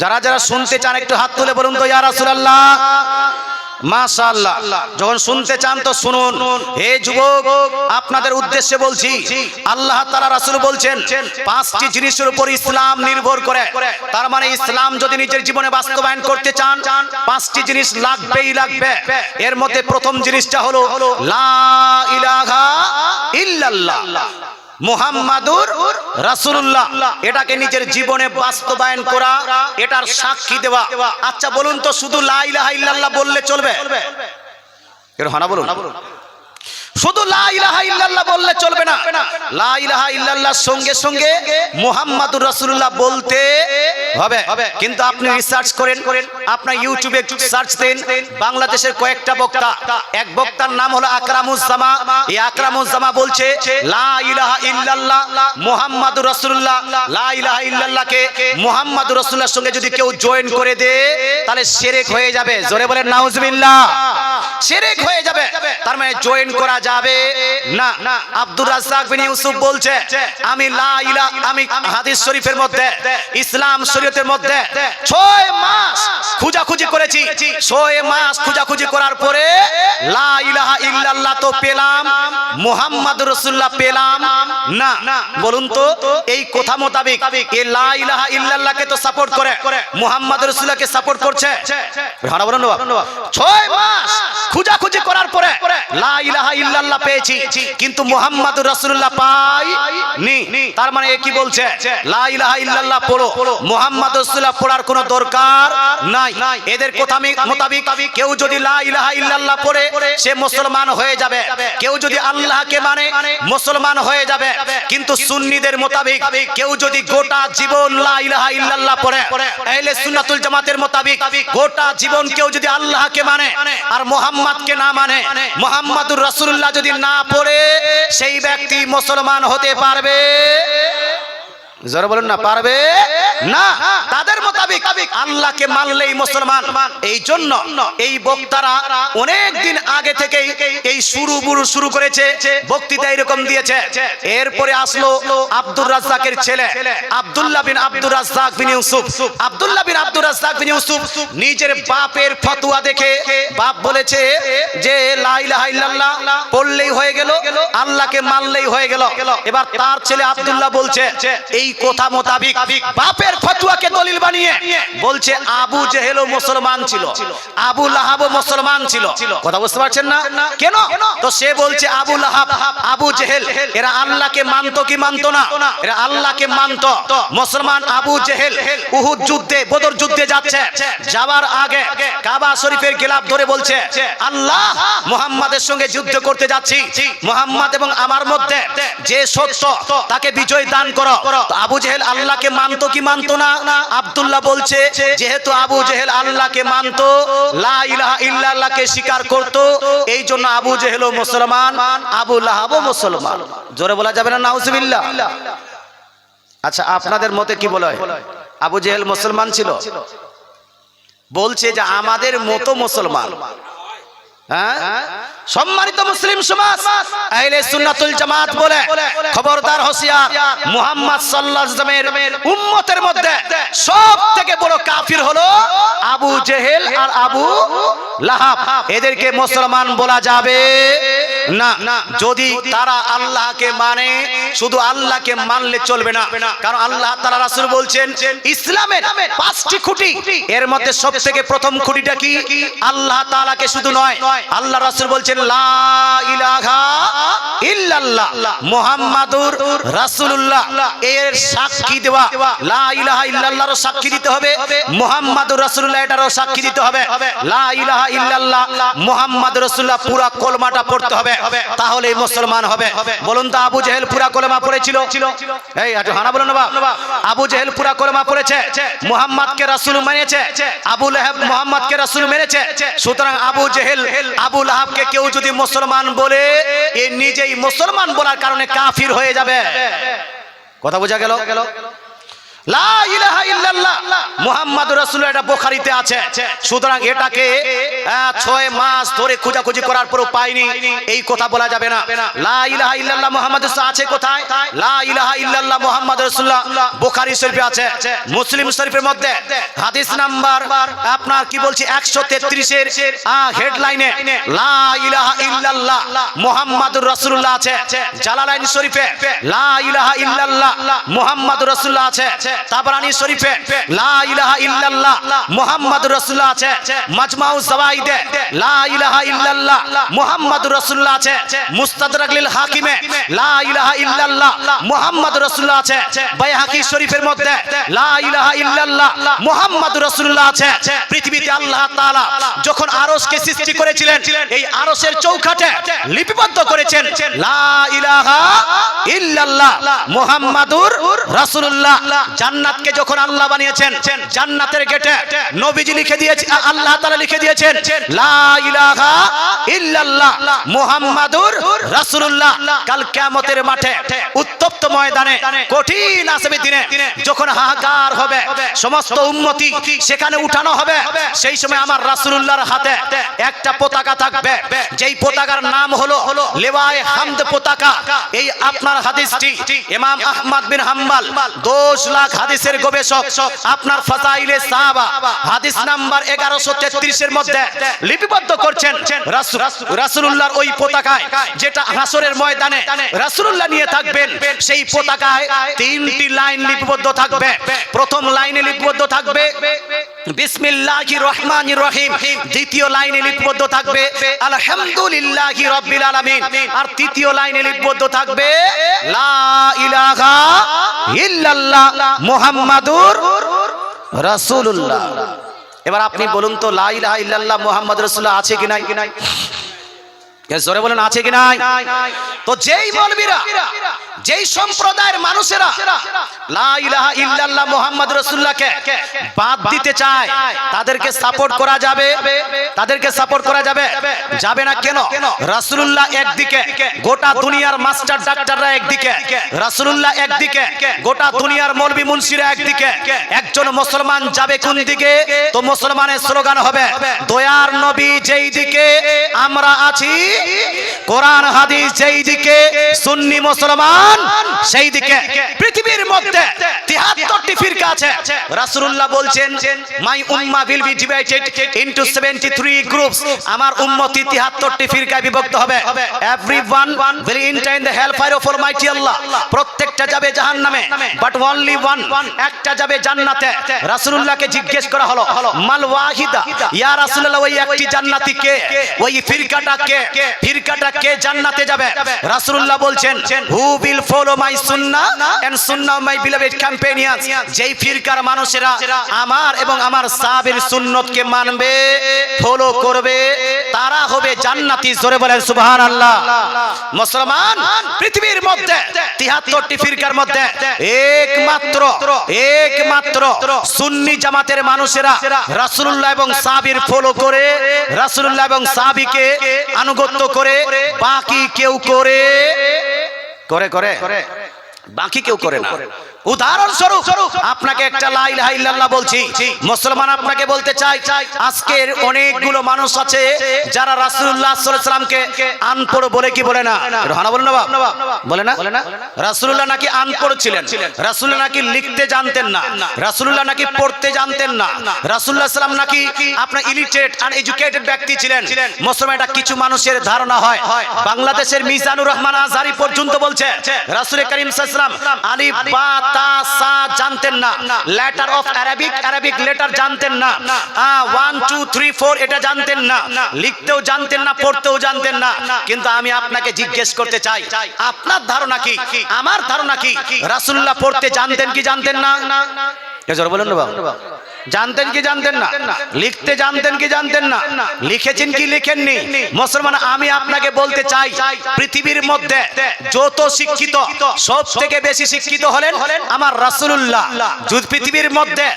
যারা যারা শুনতে চান একটু হাত তুলে বলুন তো ইয়া রাসূলুল্লাহ। মাশাআল্লাহ। যখন শুনতে চান তো শুনুন। হে যুবক, আপনাদের উদ্দেশ্যে বলছি, আল্লাহ তাআলা রাসূল বলছেন 5টি জিনিসের উপর ইসলাম নির্ভর করে। তার মানে ইসলাম যদি নিজের জীবনে বাস্তবায়ন করতে চান 5টি জিনিস লাগবেই লাগবে। এর মধ্যে প্রথম জিনিসটা হলো লা ইলাহা ইল্লাল্লাহ মুহাম্মাদুর রাসূলুল্লাহ, এটাকে নিজের জীবনে বাস্তবায়ন করা, এটার সাক্ষী দেওয়া। আচ্ছা বলুন তো, শুধু লা ইলাহা ইল্লাল্লাহ বললে চলবে? এর হানা বলুন। শুধু লা ইলাহা ইল্লাল্লাহ বললে চলবে না। লা ইলাহা ইল্লাল্লাহর সঙ্গে সঙ্গে মুহাম্মাদুর রাসূলুল্লাহ বলতে হবে। কিন্তু আপনি রিসার্চ করেন, আপনার ইউটিউবে সার্চ দেন, বাংলাদেশের কয়েকটা বক্তা, এক বক্তার নাম হলো আকরামুজ্জামা। এই আকরামুজ্জামা বলছে লা ইলাহা ইল্লাল্লাহ মুহাম্মাদুর রাসূলুল্লাহ, লা ইলাহা ইল্লাল্লাহকে মুহাম্মাদুর রাসূলুল্লাহর সঙ্গে যদি কেউ জয়েন করে দেয় তাহলে শিরক হয়ে যাবে। জোরে বলেন নাউজুবিল্লাহ। শিরক হয়ে যাবে, তার মানে জয়েন করা যাবে না। আব্দুর রাজ্জাক বিন ইউসুফ বলছে, আমি হাদিস শরীফের মধ্যে, ইসলাম শরীয়তের মধ্যে 6 মাস খোঁজাখুঁজি করেছি। 6 মাস খোঁজাখুঁজি করার পরে লা ইলাহা ইল্লাল্লাহ তো পেলাম, মুহাম্মাদুর রাসূলুল্লাহ পেলাম না। বলুন তো, এই কথা মোতাবেক এই লা ইলাহা ইল্লাল্লাহকে তো সাপোর্ট করে, মুহাম্মাদুর রাসূলুল্লাহকে সাপোর্ট করছে। ভাড়া বলুন না। 6 মাস খোঁজাখুঁজি করার পরে লা ইলাহা ইল্লাল্লাহ পেয়েছি, কিন্তু মুহাম্মাদুর রাসূলুল্লাহ পাইনি। তার মানে কি বলছে? লা ইলাহা ইল্লাল্লাহ পড়ো, মুহাম্মাদুর রাসূলুল্লাহ পড়ার কোনো দরকার নাই। এদের কথা মোতাবেক কেউ যদি লা ইলাহা ইল্লাল্লাহ পড়ে সে মুসলমান হয়ে যাবে, কেউ যদি আল্লাহকে মানে মুসলমান হয়ে যাবে। কিন্তু সুন্নিদের মোতাবেক কেউ যদি গোটা জীবন লা ইলাহা ইল্লাল্লাহ পড়ে, আহলে সুন্নাতুল জামাতের মোতাবেক গোটা জীবন কেউ যদি আল্লাহকে মানে আর মুহাম্মাদকে না মানে, মুহাম্মাদুর রাসূলুল্লাহ যদি না পড়ে, সেই ব্যক্তি মুসলমান হতে পারবে? জোরে বলুন না, পারবে না। তাদের মোতাবেক আল্লাহকে মানলেই মুসলমান। এই জন্য এই বক্তারা অনেক দিন আগে থেকে এই শুরু করেছে, বক্তৃতা এরকম দিয়েছে। এরপরে আসলো আব্দুর রাজ্জাকের ছেলে আব্দুল্লাহ বিন আব্দুর রাজ্জাক বিন ইউসুফ। আব্দুল্লাহ বিন আব্দুর রাজ্জাক বিন ইউসুফ নিজের বাপের ফতোয়া দেখে বাপ বলেছে যে লা ইলাহা ইল্লাল্লাহ পড়লেই হয়ে গেল, আল্লাহকে মানলেই হয়ে গেল। এবার তার ছেলে আব্দুল্লাহ বলছে এই কথা মোতাবিক বাপের ফতোয়াকে দলিল বানিয়ে বলছে আবু জেহেলও মুসলমান ছিল, আবু লাহাবও মুসলমান ছিল। কথা বুঝতে পারছেন না? কেন? তো সে বলছে আবু লাহাব, আবু জেহেল এরা আল্লাহকে মানতো কি মানতো না? এরা আল্লাহকে মানতো। মুসলমান আবু জেহেল উহুদ যুদ্ধে, বদর যুদ্ধে যাচ্ছে, যাওয়ার আগে কাবা শরীফের গিলাফ ধরে বলছে, আল্লাহ, মুহাম্মাদের সঙ্গে যুদ্ধ করতে যাচ্ছি, মুহাম্মদ এবং আমার মধ্যে যে সত্য তাকে বিজয় দান করো। তো আবু জেহেল আল্লাহকে মানতো কি মানতো না? আব্দুল্লাহ বলছে যেহেতু আবু জেহেল আল্লাহকে মানতো, লা ইলাহা ইল্লাল্লাহকে স্বীকার করত, এই জন্য আবু জেহেলও মুসলমান, আবু লাহাবও মুসলমান। জোরে বলা যাবে না নাউজুবিল্লাহ? আচ্ছা, আপনাদের মতে কি বলা হয়? আবু জেহেল মুসলমান ছিল? বলছে যে আমাদের মতো মুসলমান। হ্যাঁ, সম্মানিত মুসলিম সমাজ, আহলে সুন্নাতুল জামাত বলে খবরদার, হোশিয়ার, মুহাম্মদ সাল্লাল্লাহু আলাইহি ওয়াসাল্লামের উম্মতের মধ্যে সবথেকে বড় কাফির হলো আবু জেহেল আর আবু লাহাব। এদেরকে মুসলমান বলা যাবে না। যদি তারা আল্লাহকে মানে, শুধু আল্লাহকে মানলে চলবে না, কারণ আল্লাহ তাআলা রাসূল বলছেন ইসলামের 5টি খুঁটি, এর মধ্যে সবথেকে প্রথম খুঁটিটা কি? আল্লাহ তাআলাকে শুধু নয়, আল্লাহ রাসূল বলছেন লা ইলাহা ইল্লাল্লাহ মুহাম্মাদুর রাসূলুল্লাহ, এর সাক্ষী দেওয়া, লা ইলাহা ইল্লাল্লাহর সাক্ষী দিতে হবে, মুহাম্মাদুর রাসূলুল্লাহ এটারও সাক্ষী দিতে হবে। লা ইলাহা ইল্লাল্লাহ মুহাম্মাদুর রাসূলুল্লাহ পুরো কলমাটা পড়তে হবে, তাহলেই মুসলমান হবে। বলুন তো আবু জেহেল পুরো কলমা পড়েছিল? এই একটু হানা বলুন না বাবা। আবু জেহেল পুরো কলমা পড়েছে, মুহাম্মদকে রাসূল মেনেছে, আবু লাহাব মুহাম্মদকে রাসূল মেনেছে। সুতরাং আবু জেহেল আবু লাহাবকে কেউ যদি মুসলমান বলে, এ নিজেই মুসলমান বলার কারণে কাফির হয়ে যাবে। কথা বোঝা গেল? লা ইলাহা ইল্লাল্লাহ মুহাম্মাদুর রাসূলুল্লাহ, এটা বুখারীতে আছে। সুতরাং এটাকে 6 মাস ধরে খোঁজাখুঁজি করার পরও পাইনি, এই কথা বলা যাবে না। লা ইলাহা ইল্লাল্লাহ মুহাম্মাদুর রাসূল আছে কোথায়? লা ইলাহা ইল্লাল্লাহ মুহাম্মাদুর রাসূলুল্লাহ বুখারী শরীফে আছে, মুসলিম শরীফের মধ্যে হাদিস নাম্বার আপনার কি বলছি 133 এর হেডলাইনে লা ইলাহা ইল্লাল্লাহ মুহাম্মাদুর রাসূলুল্লাহ আছে। জালালাইন শরীফে লা ইলাহা ইল্লাল্লাহ মুহাম্মাদুর রাসূলুল্লাহ আছে। তাবরানী শরীফে লা ইলাহা ইল্লাল্লাহ মুহাম্মাদুর রাসূলুল্লাহ আছে। মাজমাউ যাওয়াইদে লা ইলাহা ইল্লাল্লাহ মুহাম্মাদুর রাসূলুল্লাহ আছে। মুস্তাদরাক লিল হাকিমে লা ইলাহা ইল্লাল্লাহ মুহাম্মাদুর রাসূলুল্লাহ আছে। বাইহাকি শরীফের মধ্যে লা ইলাহা ইল্লাল্লাহ মুহাম্মাদুর রাসূলুল্লাহ আছে। পৃথিবীতে আল্লাহ তাআলা যখন আরশকে সৃষ্টি করেছিলেন, এই আরশের চৌকাঠে লিপিবদ্ধ করেছেন লা ইলাহা ইল্লাল্লাহ মুহাম্মাদুর রাসূলুল্লাহ। জান্নাতকে যখন আল্লাহ বানিয়েছেন, জান্নাতের গেটে নবীজি লিখে দিয়েছেন, আল্লাহ তাআলা লিখে দিয়েছেন লা ইলাহা ইল্লাল্লাহ মুহাম্মাদুর রাসূলুল্লাহ। কাল কিয়ামতের মাঠে উত্তপ্ত ময়দানে কঠিন আসবে দিনে যখন হাহাকার হবে, সমস্ত উম্মতি সেখানে উঠানো হবে, সেই সময় আমার রাসূলুল্লাহর হাতে একটা পতাকা থাকবে, যেই পতাকার নাম হলো লেওয়ায়ে হামদ পতাকা। এই আপনার হাদিসটি ইমাম আহমদ বিন হাম্বল 10 লাখ হাদিসের গবেষক আপনার ফাযাইলে সাহাবা হাদিস নাম্বার 1133 এর মধ্যে লিপিবদ্ধ করছেন রাসূলুল্লাহর ওই পতাকায়, যেটা হাসরের ময়দানে রাসূলুল্লাহ নিয়ে থাকবেন। সেই পতাকায় 3টি লাইন লিপিবদ্ধ থাকবে। প্রথম লাইনে লিপিবদ্ধ থাকবে বিসমিল্লাহির রহমানির রহিম, দ্বিতীয় লাইনে লিপিবদ্ধ থাকবে আলহামদুলিল্লাহি রাব্বিল আলামিন, আর তৃতীয় লাইনে লিপিবদ্ধ থাকবে লা ইলাহা ইল্লাল্লাহ মুহাম্মাদুর রাসূলুল্লাহ। এবার আপনি বলুন তো লা ইলাহা ইল্লাল্লাহ মুহাম্মাদুর রাসূলুল্লাহ আছে কি নাই? জোরে বলেন আছে কি নাই? তো যেই মৌলবীরা, যেই সম্প্রদায়ের মানুষেরা লা ইলাহা ইল্লাল্লাহ মুহাম্মাদুর রাসূলুল্লাহকে বাদ দিতে চায়, তাদেরকে সাপোর্ট করা যাবে? তাদেরকে সাপোর্ট করা যাবে? যাবে না। কেন? রাসূলুল্লাহ একদিকে, গোটা দুনিয়ার মাস্টার ডাক্তাররা একদিকে, রাসূলুল্লাহ একদিকে, গোটা দুনিয়ার মৌলবী মুন্সিরা একদিকে। একজন মুসলমান যাবে কোন দিকে? তো মুসলমানের স্লোগান হবে দয়ার নবী যেই দিকে আমরা আছি, কোরআন হাদিস যেই দিকে, সুন্নি মুসলমান মুসলমান সেই দিকে পৃথিবীর মধ্যে 73টি ফিরকা আছে। রাসূলুল্লাহ বলছেন মাই উম্মাহ will be divided into 73 groups, আমার উম্মতি 73টি ফিরকায় বিভক্ত হবে। Everyone will enter in the hell fire of almighty Allah, প্রত্যেকটা যাবে জাহান্নামে, বাট অনলি ওয়ান, একটা যাবে জান্নাতে। রাসূলুল্লাহকে জিজ্ঞেস করা হলো মাল ওয়াহিদা, ইয়া রাসূলুল্লাহ ওই একটি জান্নাতি কে, ওই ফিরকাটা কে, ফিরকাটা কে জান্নাতে যাবে? রাসূলুল্লাহ বলছেন who will follow my Sunnah and Sunnah my beloved কম্পেনিয়নস, যেই ফিরকার মানুষেরা আমার এবং আমার সাহাবীর সুন্নতকে মানবে, ফলো করবে, তারা হবে জান্নাতি। জোরে বলেন সুবহানাল্লাহ। মুসলমান পৃথিবীর মধ্যে 73টি ফিরকার মধ্যে একমাত্র সুন্নি জামাতের মানুষেরা রাসূলুল্লাহ এবং সাহাবীর ফলো করে, রাসূলুল্লাহ এবং সাহাবীকে আনুগত্য করে, বাকি কেউ করে বাকি কেউ করে না। উদাহরণস্বরূপ আপনাকে একটা লা ইলাহা ইল্লাল্লাহ বলছি, মুসলমান আপনাকে বলতে চাই আজকের অনেকগুলো মানুষ আছে যারা রাসূলুল্লাহ সাল্লাল্লাহু আলাইহি সাল্লামকে আনপড় বলে কি বলে না, রহানা বলেন না, বলে না। রাসূলুল্লাহ নাকি আনপড় ছিলেন, রাসূলুল্লাহ নাকি লিখতে জানতেন না, রাসূলুল্লাহ নাকি পড়তে জানতেন না, রাসূলুল্লাহ সাল্লাম নাকি আপনার ইলিটারেট আনএডুকেটেড ব্যক্তি ছিলেন। মুসলমান এটা কিছু মানুষের ধারণা হয়। বাংলাদেশের মিজানুর রহমান আজহারি পর্যন্ত বলছে রাসূল করিম সাল্লাল্লাহু আলাইহি ওয়াসাল্লাম আলিফ বা তা সা জানতেন না, লেটার অফ আরবিক লেটার জানতেন না, 1 2 3 4 এটা জানতেন না, লিখতেও জানতেন না, পড়তেও জানতেন না। কিন্তু আমি আপনাকে জিজ্ঞেস করতে চাই আপনার ধারণা কি, আমার ধারণা কি, রাসূলুল্লাহ পড়তে জানতেন কি জানতেন না? জোরে বলেন না বাবা। জানতেন কি জানতেন না? লিখতে জানতেন কি জানতেন না? লিখেছেন কি লিখেননি? মুসলমান আমি আপনাকে বলতে চাই পৃথিবীর মধ্যে যত শিক্ষিত, সব থেকে বেশি শিক্ষিত হলেন আমার রাসূলুল্লাহ। যদি পৃথিবীর মধ্যে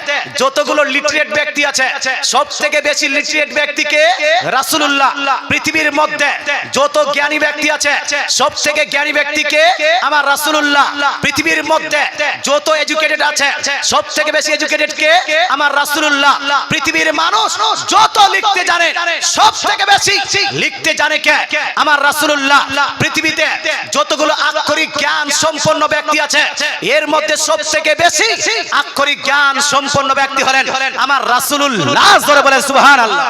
যতগুলো লিটারেট ব্যক্তি আছে সব থেকে বেশি লিটারেট ব্যক্তিকে রাসূলুল্লাহ। পৃথিবীর মধ্যে যত জ্ঞানী ব্যক্তি আছে সব থেকে জ্ঞানী ব্যক্তিকে আমার রাসূলুল্লাহ। পৃথিবীর মধ্যে যত এডুকেটেড আছে সব থেকে বেশি এডুকেটেড কে? আমার রাসূলুল্লাহ। পৃথিবীর মানুষ যত লিখতে জানে সব থেকে বেশি লিখতে জানে কে? আমার রাসূলুল্লাহ। পৃথিবীতে যতগুলো আক্ষরিক জ্ঞান সম্পন্ন ব্যক্তি আছে এর মধ্যে সব থেকে বেশি আক্ষরিক জ্ঞান সম্পন্ন ব্যক্তি হলেন আমার রাসূলুল্লাহ। জোরে বলেন সুবহানাল্লাহ।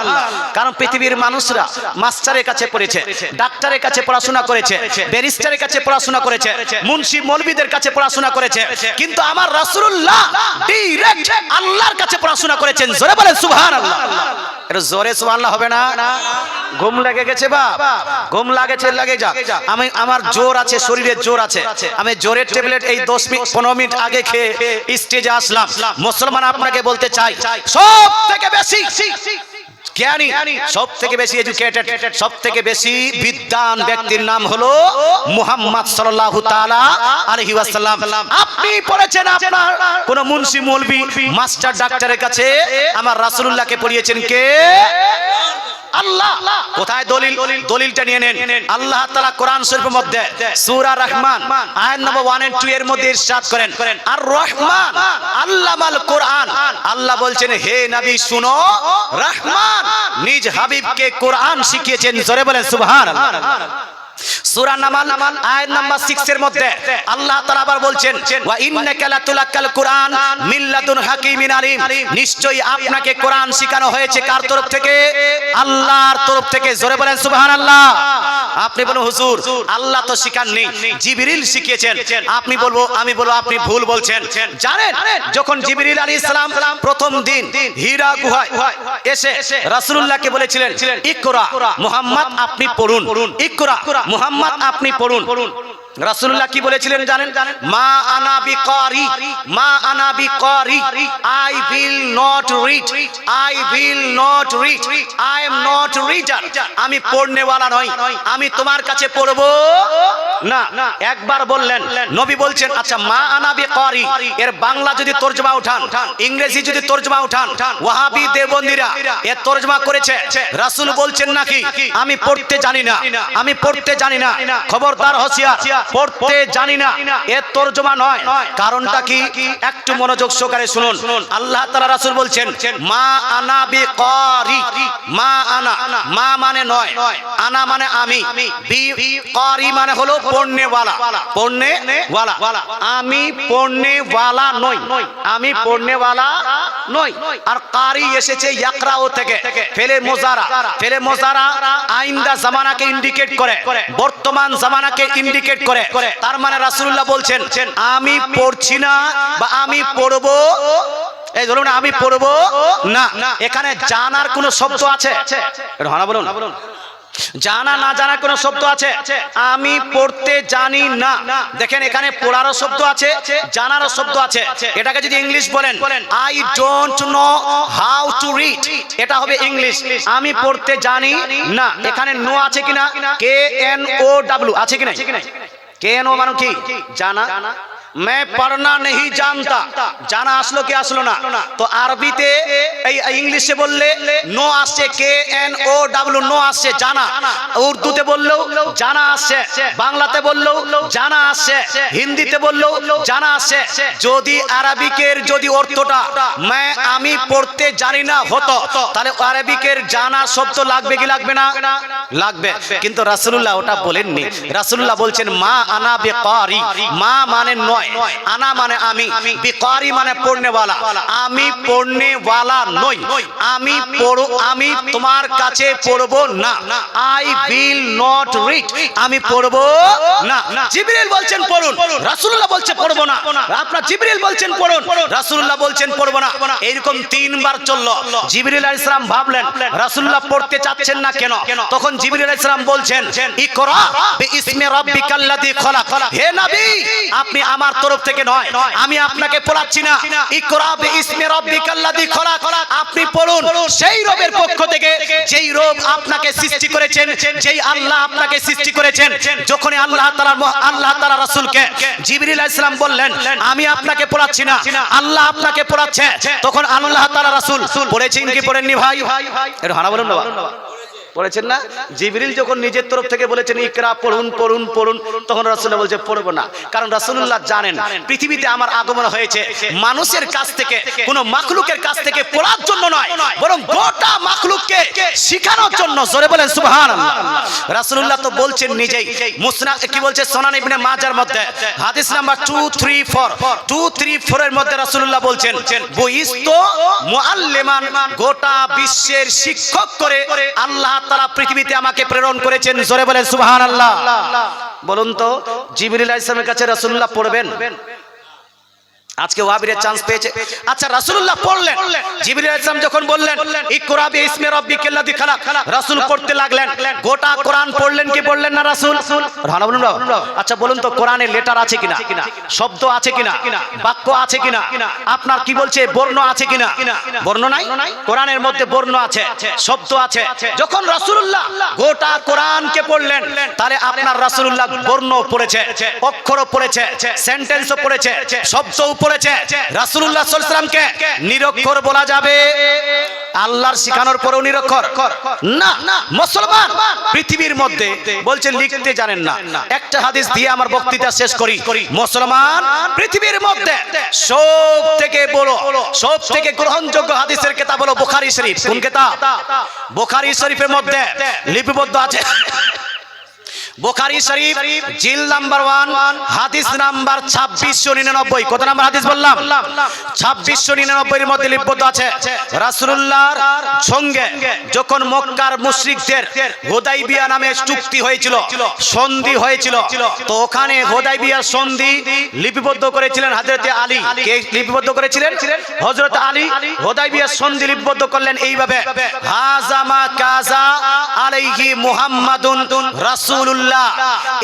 কারণ পৃথিবীর মানুষরা মাস্টারের কাছে পড়েছে, ডাক্তারের কাছে পড়াশোনা করেছে, ব্যারিস্টারের কাছে পড়াশোনা করেছে, মুন্সি মৌলবীদের কাছে পড়াশোনা করেছে, কিন্তু আমার রাসূলুল্লাহ ডাইরেক্ট আল্লাহর কাছে পড়াশোনা করেছেন। জোরে বলেন সুবহানাল্লাহ। এটা জোরে সুবহানাল্লাহ হবে না? ঘুম লেগে গেছে বা ঘুম লাগেছে, লাগে যাক। আমি আমার জোর আছে, শরীরের জোর আছে, আমি জোরের ট্যাবলেট এই 10 মিনিট 15 মিনিট আগে খেয়ে স্টেজে আসলাম। মুসলমান আপনাকে বলতে চাই সব থেকে বেশি জ্ঞানী, সব থেকে বেশি এডুকেটেড, সব থেকে বেশি বিদ্বান ব্যক্তির নাম হলো মুহাম্মদ সাল্লাল্লাহু তাআলা আলাইহি ওয়াসাল্লাম। আপনি পড়েছেন আপনার কোন মুন্সি মৌলবি মাস্টার ডাক্তারের কাছে, আমার রাসূলুল্লাহকে পড়িয়েছেন কে? আল্লাহ। কোথায় দলিল? দলিলটা নিয়ে নেন। আল্লাহ তাআলা কোরআন শরীফের মধ্যে সূরা রহমান আয়াত নম্বর 1 এবং 2 এর মধ্যে ইরশাদ করেন আর রহমান আল্লামাল কোরআন। আল্লাহ বলছেন হে নবী শুনো, রহমান নিজ হাবিবকে কোরআন শিখিয়েছেন। জোরে বলেন সুবহানাল্লাহ। সূরা নামাল আয়াত নাম্বার 6 এর মধ্যে আল্লাহ তাআলা আবার বলছেন ওয়া ইন্নাকা লাতুলাক্কাল কুরআন মিন লাদুন হাকিমিন আলিম, নিশ্চয়ই আপনাকে কোরআন শেখানো হয়েছে কার তরফ থেকে? আল্লাহর তরফ থেকে। জোরে বলেন সুবহানাল্লাহ। আপনি বলুন হুজুর আল্লাহ তো শিখাননি, জিবরিল শিখিয়েছেন। আপনি বলবো, আমি বলবো আপনি ভুল বলছেন। জানেন যখন জিবরিল আলাইহিস সালাম প্রথম দিন হীরা গুহায় এসে রাসূলুল্লাহকে বলেছিলেন ইকরা মুহাম্মদ আপনি পড়ুন, ইকরা মুহাম্মদ আপনি পড়ুন। রাসূলুল্লাহ কি বলেছিলেন জানেন? মা আনা বিকারি, মা আনা বিকারি, I will not read, I will not read, I am not reader. আমি পড়নেওয়ালা নই, আমি তোমার কাছে পড়বো না। একবার বললেন, নবী বলছেন আচ্ছা মা আনা বিকারি এর বাংলা যদি তরজমা উঠান, ইংরেজি যদি তরজমা উঠান, ওয়াহাবি দেওবন্দিরা এর তরজমা করেছে। রাসূল বলছেন নাকি আমি পড়তে জানি না, আমি পড়তে জানি না। খবরদার হুঁশিয়ার, পড়তে জানি না এর তরজমা নয়। কারণটা কি একটু মনোযোগ সহকারে শুনুন। আল্লাহ তাআলা রাসূল বলছেন মা আনা বিকারি, মা আনা, মা মানে নয়, আনা মানে আমি, বি কারি মানে হলো পড়নেওয়ালা, পড়নেওয়ালা। আমি পড়নেওয়ালা নই, আমি পড়নেওয়ালা নই। আর কারি এসেছে ইয়াকরাও থেকে, ফেলে মোজারা, ফেলে মোজারা আইন্দা জামানাকে ইন্ডিকেট করে, বর্তমান জামানাকে ইন্ডিকেট করে। তার মানে রাসূলুল্লাহ বলছেন আমি পড়ছি না বা আমি পড়বো, এই ধরুন আমি পড়বো না। এখানে জানার কোন শব্দ আছে? এটা হ্যাঁ বলুন। জানা না জানা কোন শব্দ আছে? আমি পড়তে জানি না। দেখেন এখানে পড়ারও শব্দ আছে, জানারও শব্দ আছে। এটাকে যদি ইংলিশ বলেন I don't know how to read, এটা হবে ইংলিশ। আমি পড়তে জানি না, এখানে নো আছে কিনা? কে এন ও ডাব্লিউ আছে কিনা? কে এন ও মানে কি? জানা। मैं पढ़ना नहीं जानता, জানা আসলো কি আসলো না? তো আরবিতে এই ইংলিশে বললে নো আসছে, K N O W, know আসছে জানা। উর্দুতে বললেও জানা আসছে, বাংলাতে বললেও জানা আসছে, হিন্দিতে বললেও জানা আসছে। যদি আরবিকের যদি অর্থটা আমি পড়তে জানি না হতো, তাহলে আরবিকের জানা শব্দ লাগবে কি লাগবে না? লাগবে। কিন্তু রাসূলুল্লাহ ওটা বলেননি। রাসূলুল্লাহ বলছেন মা আনা বিকারি, মা মানে নয়, আনা মানে আমি, বিকারি মানে পড়নেওয়ালা। আমি পড়নেওয়ালা নই, আমি তোমার কাছে পড়বো না। আই উইল নট রিড, আমি পড়বো না। জিবরিল বলছেন পড়ুন, রাসূলুল্লাহ বলছে পড়বো না। আপনার জিবরিল বলছেন পড়ুন, রাসূলুল্লাহ বলছেন পড়বো না। এরকম তিনবার চললো। জিবরিল আলাইহিস সালাম ভাবলেন রাসূলুল্লাহ পড়তে চাচ্ছেন না কেন? তখন জিবরিল আলাইহিস সালাম বলছেন ইকরা বিইসমি রাব্বিকাল্লাযী খলাক, হে নবী আপনি আমার তরফ থেকে নয়, আমি আপনাকে পড়াচ্ছি না। ইকরা বিইসমি রাব্বিকাল্লাযী খলাক, আপনি পড়ুন সেই রবের পক্ষ থেকে যেই রব আপনাকে সৃষ্টি করেছেন, যেই আল্লাহ আপনাকে সৃষ্টি করেছেন। যখন আল্লাহ তাআলা রাসূলকে জিবরিল আলাইহিস সালাম বললেন আমি আপনাকে পড়াচ্ছি না, আল্লাহ আপনাকে পড়াচ্ছে, তখন আল্লাহ তাআলা রাসূল পড়েছেন কি পড়েননি ভাই? এটা হানা বলুন না, পড়েছেন না? জিবরিল যখন নিজের তরফ থেকে বলেছেন ইকরা পড়ুন পড়ুন পড়ুন, তখন রাসূলুল্লাহ বলছে পড়বো না। কারণ রাসূলুল্লাহ জানেন পৃথিবীতে আমার আগমন হয়েছে মানুষের কাছ থেকে, কোনো মাখলুকের কাছ থেকে পড়ার জন্য নয়, বরং গোটা মাখলুককে শেখানোর জন্য। জোরে বলেন সুবহানাল্লাহ। রাসূলুল্লাহ তো বলছেন নিজেই, মুসনাদ কি বলছে সুনান ইবনে মাজার মধ্যে হাদিস নাম্বার 234 এর মধ্যে রাসূলুল্লাহ বলছেন বুইসতু মুআল্লিমান, গোটা বিশ্বের শিক্ষক করে আল্লাহ তাআলা পৃথিবীতে আমাকে প্রেরণ করেছেন। জোরে বলেন সুবহানাল্লাহ। বলুন তো জিবরিল আলাইহিস সালামের কাছে রাসূলুল্লাহ পড়বেন? আজকে ওয়াহাবিরা চান্স পেয়েছে। আচ্ছা রাসূলুল্লাহ পড়লেন, জিবরিল আলাইহিস সালাম যখন বললেন ইকরা বিইসমি রাব্বিকাল্লাযী খালাক, রাসূল পড়তে লাগলেন। গোটা কোরআন পড়লেন কি পড়লেন না রাসূল? রানা বলুন। আচ্ছা বলুন তো কোরআনে লেটার আছে কিনা, শব্দ আছে কিনা, বাক্য আছে কিনা, আপনার কি বলছে বর্ণ আছে কিনা? বর্ণ নাই। কোরআনের মধ্যে বর্ণ আছে, শব্দ আছে। যখন রাসূলুল্লাহ গোটা কোরআনকে পড়লেন, তাহলে আপনার রাসূলুল্লাহ বর্ণ পড়েছে, অক্ষরও পড়েছে, সেন্টেন্সও পড়েছে, শব্দও পড়েছে। রাসূলুল্লাহ সাল্লাল্লাহু আলাইহি ওয়াসাল্লামকে নিরক্ষর বলা যাবে? আল্লাহর শিখানোর পরেও নিরক্ষর না। মুসলমান পৃথিবীর মধ্যে বলছে লিখতে জানেন না। একটা হাদিস দিয়ে আমার বক্তৃতা শেষ করি। মুসলমান পৃথিবীর মধ্যে সব থেকে বড়, সব থেকে গ্রহণযোগ্য হাদিসের কিতাব হলো বুখারী শরীফ। কোন কিতাব? বুখারী শরীফের মধ্যে লিপিবদ্ধ আছে বুখারী শরীফ জিল নাম্বার 1 হাদিস নাম্বার 2699। কত নাম্বার হাদিস বললাম? 2699 এর মধ্যে লিপিবদ্ধ আছে রাসূলুল্লাহর সঙ্গে যখন মক্কার মুশরিকদের হুদাইবিয়া নামে চুক্তি হয়েছিল, সন্ধি হয়েছিল, তো ওখানে হুদাইবিয়ার সন্ধি লিপিবদ্ধ করেছিলেন হযরতে আলী। কে লিপিবদ্ধ করেছিলেন? হযরত আলী। হুদাইবিয়ার সন্ধি লিপিবদ্ধ করলেন এইভাবে হাজামা কাজা আলাইহি মুহাম্মাদুন রাসূলুল্লাহ।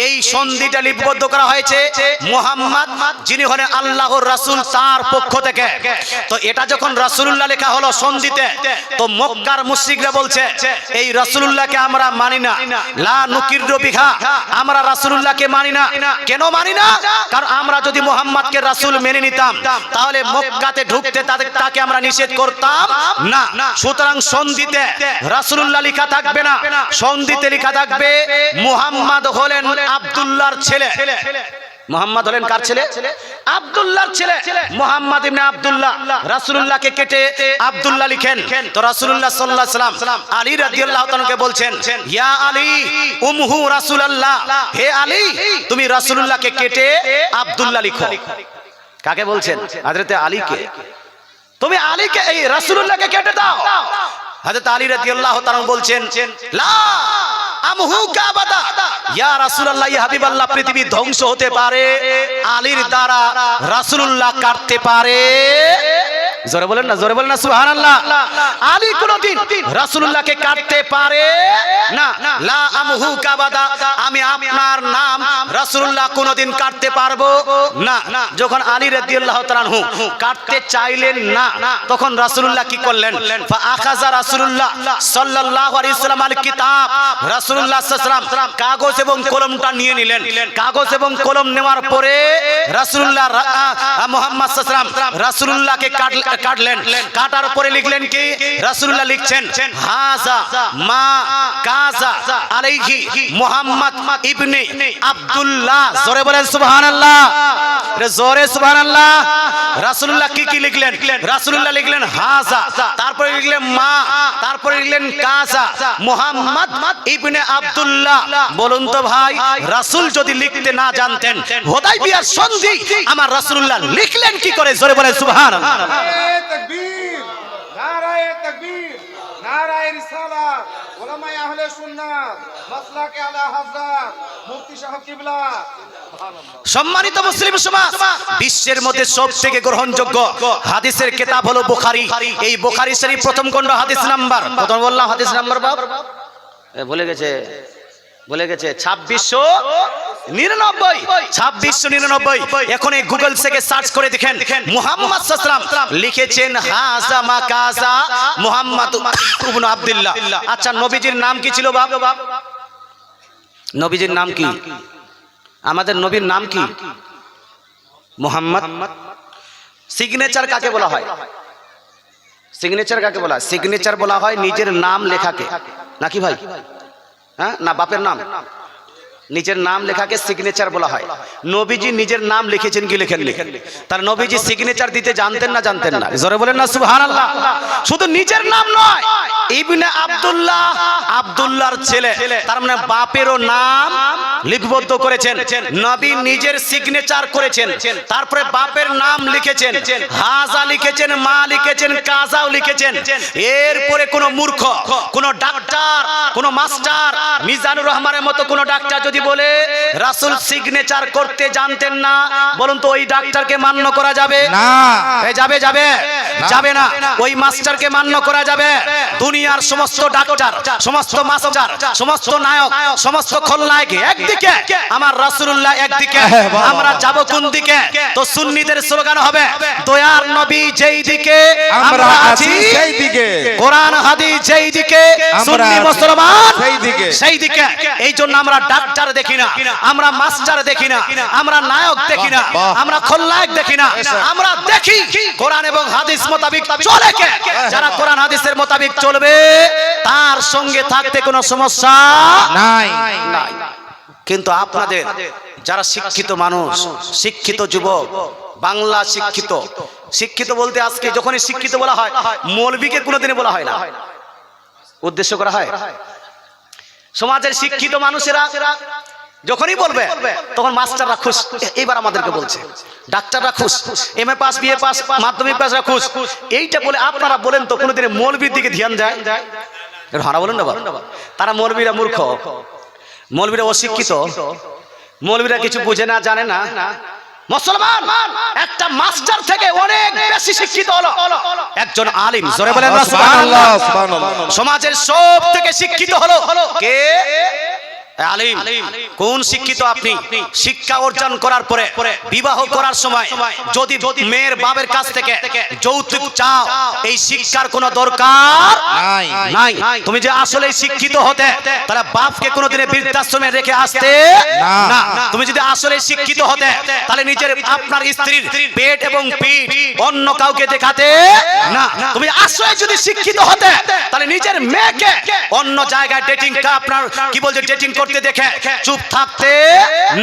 এই সন্ধিটা লিপিবদ্ধ করা হয়েছে মুহাম্মদ যিনি হলেন আল্লাহর রাসূল, তার পক্ষ থেকে। তো এটা যখন রাসূলুল্লাহ লেখা হলো সন্ধিতে, তো মক্কার মুশরিকরা বলছে এই রাসূলুল্লাহকে আমরা মানি না, লা নুকিরু বিহা, আমরা রাসূলুল্লাহকে মানি না। কেন মানি না? কারণ আমরা যদি মুহাম্মদকে রাসূল মেনে নিতাম, তাহলে মক্কাতে ঢুকতে তাকে আমরা নিষেধ করতাম না। সুতরাং সন্ধিতে রাসূলুল্লাহ লেখা থাকবে না, সন্ধিতে লেখা থাকবে মুহাম্মদ হলেন আব্দুল্লাহর ছেলে। মুহাম্মদ হলেন কার ছেলে? আব্দুল্লাহর ছেলে। মুহাম্মদ ইবনে আব্দুল্লাহ রাসূলুল্লাহকে কেটে আব্দুল্লাহ লিখেন। তো রাসূলুল্লাহ সাল্লাল্লাহু আলাইহি ওয়াসাল্লাম আলী রাদিয়াল্লাহু তাআলাকে বলছেন, ইয়া আলী উমহু রাসূলুল্লাহ, হে আলী তুমি রাসূলুল্লাহকে কেটে আব্দুল্লাহ লিখো। কাকে বলছেন? হযরতে আলীকে। তুমি আলীকে এই রাসূলুল্লাহকে কেটে দাও। হযরত আলী রাদিয়াল্লাহু তাআলা বলছেন, লা আমহু কাবাদা, ইয়া রাসূলুল্লাহ, ইয়া হাবিবাল্লাহ, পৃথিবী ধ্বংস হতে পারে, আলীর দ্বারা রাসূলুল্লাহ কাটতে পারে। জোরে বলেন না, জোরে বলেন না সুবহানাল্লাহ। আলী কোনদিন রাসূলুল্লাহকে কাটতে পারে না। লা আমহু কাবাদা, আমি আপনার নাম রাসূলুল্লাহ কোনদিন কাটতে পারবো না। যখন আলী রাদিয়াল্লাহু তাআলা আনহু কাটতে চাইলেন না, তখন রাসূলুল্লাহ কি করলেন? ফা আখাযা রাসূলুল্লাহ সাল্লাল্লাহু আলাইহি ওয়াসাল্লাম আল কিতাব, রাসূলুল্লাহ সাল্লাল্লাহু আলাইহি ওয়াসাল্লাম কাগজ এবং কলমটা নিয়ে নিলেন। কাগজ এবং কলম নেওয়ার পরে রাসূলুল্লাহ মুহাম্মদ সাল্লাল্লাহু আলাইহি ওয়াসাল্লাম রাসূলুল্লাহকে কাটলেন। কাটার পরে লিখলেন কি? রাসূলুল্লাহ লিখছেন, হাযা মা কাযা আলাইহি মুহাম্মদ ইবনে আব্দুল্লাহ। জোরে বলেন সুবহানাল্লাহ, জোরে সুবহানাল্লাহ। রাসূলুল্লাহ কি লিখলেন? রাসূলুল্লাহ লিখলেন হাযা, তারপরে লিখলেন মা, তারপরে লিখলেন কাযা মুহাম্মদ ইবনে আব্দুল্লাহ। বলুন তো ভাই, রাসূল যদি লিখতে না জানতেন, হুদায়বিয়ার সন্ধি আমার রাসূলুল্লাহ লিখলেন কি করে? জোরে বলেন সুবহানাল্লাহ। তাকবীর, নারায়ে তাকবীর, নারায়ে রিসালাত, উলামায়ে আহলে সুন্নাত, মাসলাকে আলা হযরত মুফতি সাহেব কিবলা। সম্মানিত মুসলিম সমাজ, বিশ্বের মধ্যে সবথেকে গ্রহণযোগ্য হাদিসের কিতাব হলো বুখারী। এই বুখারী শরীফ প্রথম খণ্ড হাদিস নাম্বার, প্রথম বললাম হাদিস নাম্বার বাব ভুলে গেছে 2699। এখন এই গুগল থেকে সার্চ করে দেখেন, মুহাম্মদ সাল্লাল্লাহু আলাইহি ওয়াসাল্লাম লিখেছেন হাযা মা কাযা মুহাম্মদ ইবনে আব্দুল্লাহ। আচ্ছা, নবীজির নাম কি ছিল বাপ? নবীজির নাম কি? আমাদের নবীর নাম কি? মুহাম্মদ। সিগনেচার কাকে বলা হয়? সিগনেচার কাকে বলা হয়? সিগনেচার বলা হয় নিজের নাম লেখাকে, নাকি ভাই? হ্যাঁ, না বাপের নাম? নিজের নাম লেখাকে সিগনেচার বলা হয়। নবীজি নিজের নাম লিখেছেন কি লেখেননি? তার নবীজি সিগনেচার দিতে জানতেন না জানতেন না? জোরে বলেন না সুবহানাল্লাহ। শুধু নিজের নাম নয়, ইবনে আব্দুল্লাহ, আব্দুল্লাহর ছেলে, তার মানে বাপেরও নাম লিপিবদ্ধ করেছেন। নবী নিজের সিগনেচার করেছেন, তারপরে বাপের নাম লিখেছেন, হাযা লিখেছেন, মা লিখেছেন, কাযাও লিখেছেন। এরপরে কোন মূর্খ, কোন ডাক্তার, কোন মাস্টার, মিজানুর রহমানের মতো কোন ডাক্তার যদি বলে রাসূল সিগনেচার করতে জানতেন না, বলুন তো ওই ডাক্তারকে মান্য করা যাবে না? যাবে যাবে যাবে না। ওই মাস্টারকে মান্য করা যাবে? দুনিয়ার সমস্ত ডাক্তার, সমস্ত মাস্টার, সমস্ত নায়ক, সমস্ত খলনায়ক একদিকে, আমার রাসূলুল্লাহ একদিকে, আমরা যাব কোন দিকে? তো সুন্নিদের স্লোগান হবে, দয়ার নবী যেই দিকে আমরা আছি সেই দিকে, কোরআন হাদিস যেই দিকে, সুন্নি মুসলমান সেই দিকে। এই জন্য আমরা ডাক্তার দেখি না, আমরা মাস্টার দেখি না, আমরা নায়ক দেখি না, আমরা খলনায়ক দেখি না, আমরা দেখি কোরআন এবং হাদিস মোতাবেক চলে কে। যারা কোরআন হাদিসের মোতাবেক চলবে তার সঙ্গে থাকতে কোনো সমস্যা নাই। কিন্তু আপনাদের যারা শিক্ষিত মানুষ, শিক্ষিত যুবক, বাংলা শিক্ষিত, শিক্ষিত বলতে আজকে যখনই শিক্ষিত বলা হয়, মৌলবীকে কোনোদিনই বলা হয় না, উদ্দেশ্য করা হয়। সমাজের শিক্ষিত মানুষেরা যখনই বলবে তখন মাস্টাররা খুশ, এবার আমাদেরকে বলছে, ডাক্তাররা খুশ, এমএ পাস, বিএ পাস, মাধ্যমিক পাসরা খুশ। এইটা বলে আপনারা বলেন তো কোনোদিন মৌলবীর দিকে ধ্যান যায়? হারা বলেন না বাবা। তারা মৌলবীরা মূর্খ, মৌলবীরা অশিক্ষিত, মৌলবীরা কিছু বুঝে না, জানে না। মুসলমান একটা মাস্টার থেকে অনেক বেশি শিক্ষিত হলো একজন আলিম। জোরে বলেন না সুবহানাল্লাহ। সমাজের সব থেকে শিক্ষিত হলো কে? আলিম। কোন শিক্ষিত? আপনি শিক্ষা অর্জন করার পরে বিবাহ করার সময় যদি মেয়ের বাবার কাছ থেকে যৌতুক চাও, এই শিক্ষার কোনো দরকার নাই। তুমি যে আসলে শিক্ষিত হতে, তাহলে বাপকে কোনোদিনে বৃদ্ধাশ্রমে রেখে আসতে না। তুমি যদি আসলে শিক্ষিত হতে, তাহলে নিজের আপনার স্ত্রীর পেট এবং পিঠ অন্য কাউকে দেখাতে না। তুমি আসলে যদি শিক্ষিত হতে, তাহলে নিজের মেয়েকে অন্য জায়গায় ডেটিং, আপনার কি বলছে, ডেটিং করতে দেখে চুপ থাকতে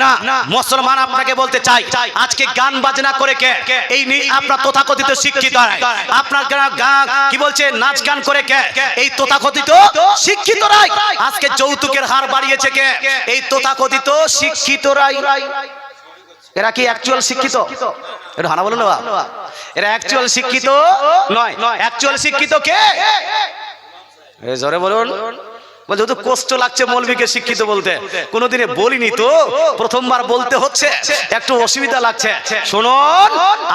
না। মুসলমান আপনাকে বলতে চাই, আজকে গান বাজনা করে কে এই আপনার তথাকথিত শিক্ষিত আপনার কি বলছে নাচ গান করে কে এই তথাকথিত শিক্ষিতরাই আজকে যৌতুকের হার বাড়িয়েছে কে এই তথাকথিত শিক্ষিতরাই। এরা কি অ্যাকচুয়াল শিক্ষিত? এটা হানা বলুন না, এরা অ্যাকচুয়াল শিক্ষিত নয়। অ্যাকচুয়াল শিক্ষিত কে? জোরে বলুন। বলছে তো কষ্ট লাগছে মৌলবীকে শিক্ষিত বলতে, কোনোদিনে বলিনি তো, প্রথমবার বলতে হচ্ছে, একটু অসুবিধা লাগছে। শুনুন,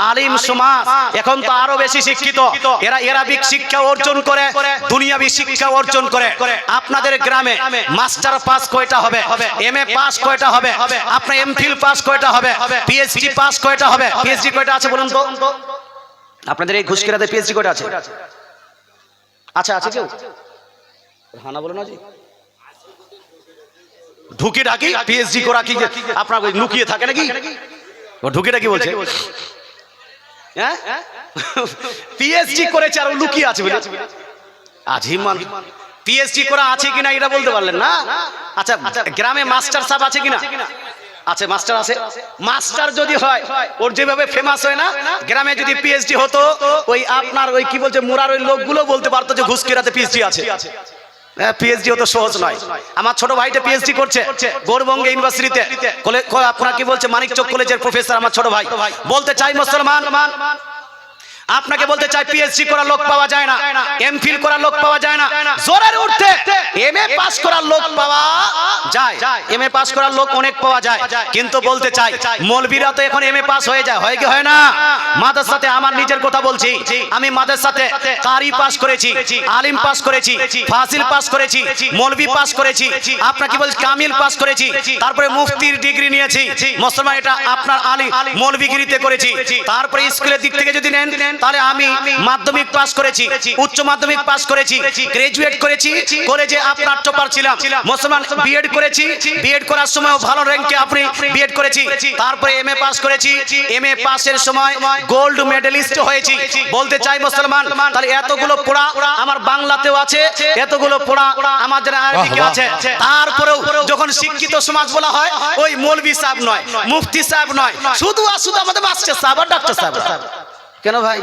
আলিম সমাজ এখন তো আরো বেশি শিক্ষিত, এরা এরাবিক শিক্ষা অর্জন করে, দুনিয়াবি শিক্ষা অর্জন করে। আপনাদের গ্রামে মাস্টার পাস কয়টা হবে, এমএ পাস কয়টা হবে, আপনার এমফিল পাস কয়টা হবে, পিএইচডি পাস কয়টা হবে? পিএইচডি কয়টা আছে বলুন তো? আপনাদের এই ঘুষকেরাতে পিএইচডি কয়টা আছে? আচ্ছা আছে কেউ? হানা বলো না জি, ঢুকে ঢাকি পিএইচডি করা কি আপনার লুকিয়ে থাকে নাকি? ও ঢুকে ঢাকি বলছে, হ্যাঁ পিএইচডি করেছে আর লুকিয়ে আছে বলে আজিমান। পিএইচডি করা আছে কিনা এটা বলতে পারলেন না? আচ্ছা গ্রামে মাস্টার সাহেব আছে কিনা? আছে, মাস্টার আছে। মাস্টার যদি হয়, ওর যেভাবে ফেমাস হয় না, গ্রামে যদি পিএইচডি হতো, ওই আপনার ওই কি বলছে মোরার ওই লোকগুলো বলতে পারতো যে ঘুষকেরাতে পিএইচডি আছে। পিএইচডি হতো সহজ নয়। আমার ছোট ভাইটা পিএইচডি করছে গৌরবঙ্গ ইউনিভার্সিটিতে, আপনার কি বলছে মানিকচক কলেজের প্রফেসর আমার ছোট ভাই। বলতে চাই মুসলমান, আপনাকে বলতে চাই পিএইচডি করা লোক পাওয়া যায় না, এমফিল করা লোক পাওয়া যায় না, জোরের উঠতে এমএ পাস করা লোক পাওয়া যায়, এমএ পাস করার লোক অনেক পাওয়া যায়। কিন্তু বলতে চাই মৌলবীরা তো এখন এমএ পাস হয়ে যায়, হয় কি হয় না? মাদ্রাসাতে আমার নিজের কথা বলছি, আমি মাদ্রাসাতে কারি পাস করেছি, আলিম পাস করেছি, ফাজিল পাস করেছি, মৌলবী পাস করেছি, আপনার কি বলছি কামিল পাস করেছি, তারপরে মুফতির ডিগ্রি নিয়েছি। মুসলমান এটা আপনার আলী মৌলবীগিরিতে করেছি। তারপরে স্কুলের দিক থেকে যদি নেন তাহলে আমি মাধ্যমিক পাস করেছি, উচ্চ মাধ্যমিক পাস করেছি, গ্রাজুয়েট করেছি, কলেজে আপনার টপার ছিলাম। মুসলমান বিএড করেছি, বিএড করার সময় ভালো র্যাঙ্কে আপনি বিএড করেছি। তারপরে এমএ পাস করেছি, এমএ পাসের সময় গোল্ড মেডেলিস্ট হয়েছি। বলতে চাই মুসলমান, তাহলে এতগুলো পড়া আমার বাংলাতেও আছে, এতগুলো পড়া আমাদের আরবিতে আছে। তারপরেও যখন শিক্ষিত সমাজ বলা হয়, ওই মৌলভী সাহেব নয়, মুফতি সাহেব নয়, শুধু আর শুধু আমাদের মাস্টার সাহেব আর ডাক্তার সাহেব। কেন ভাই?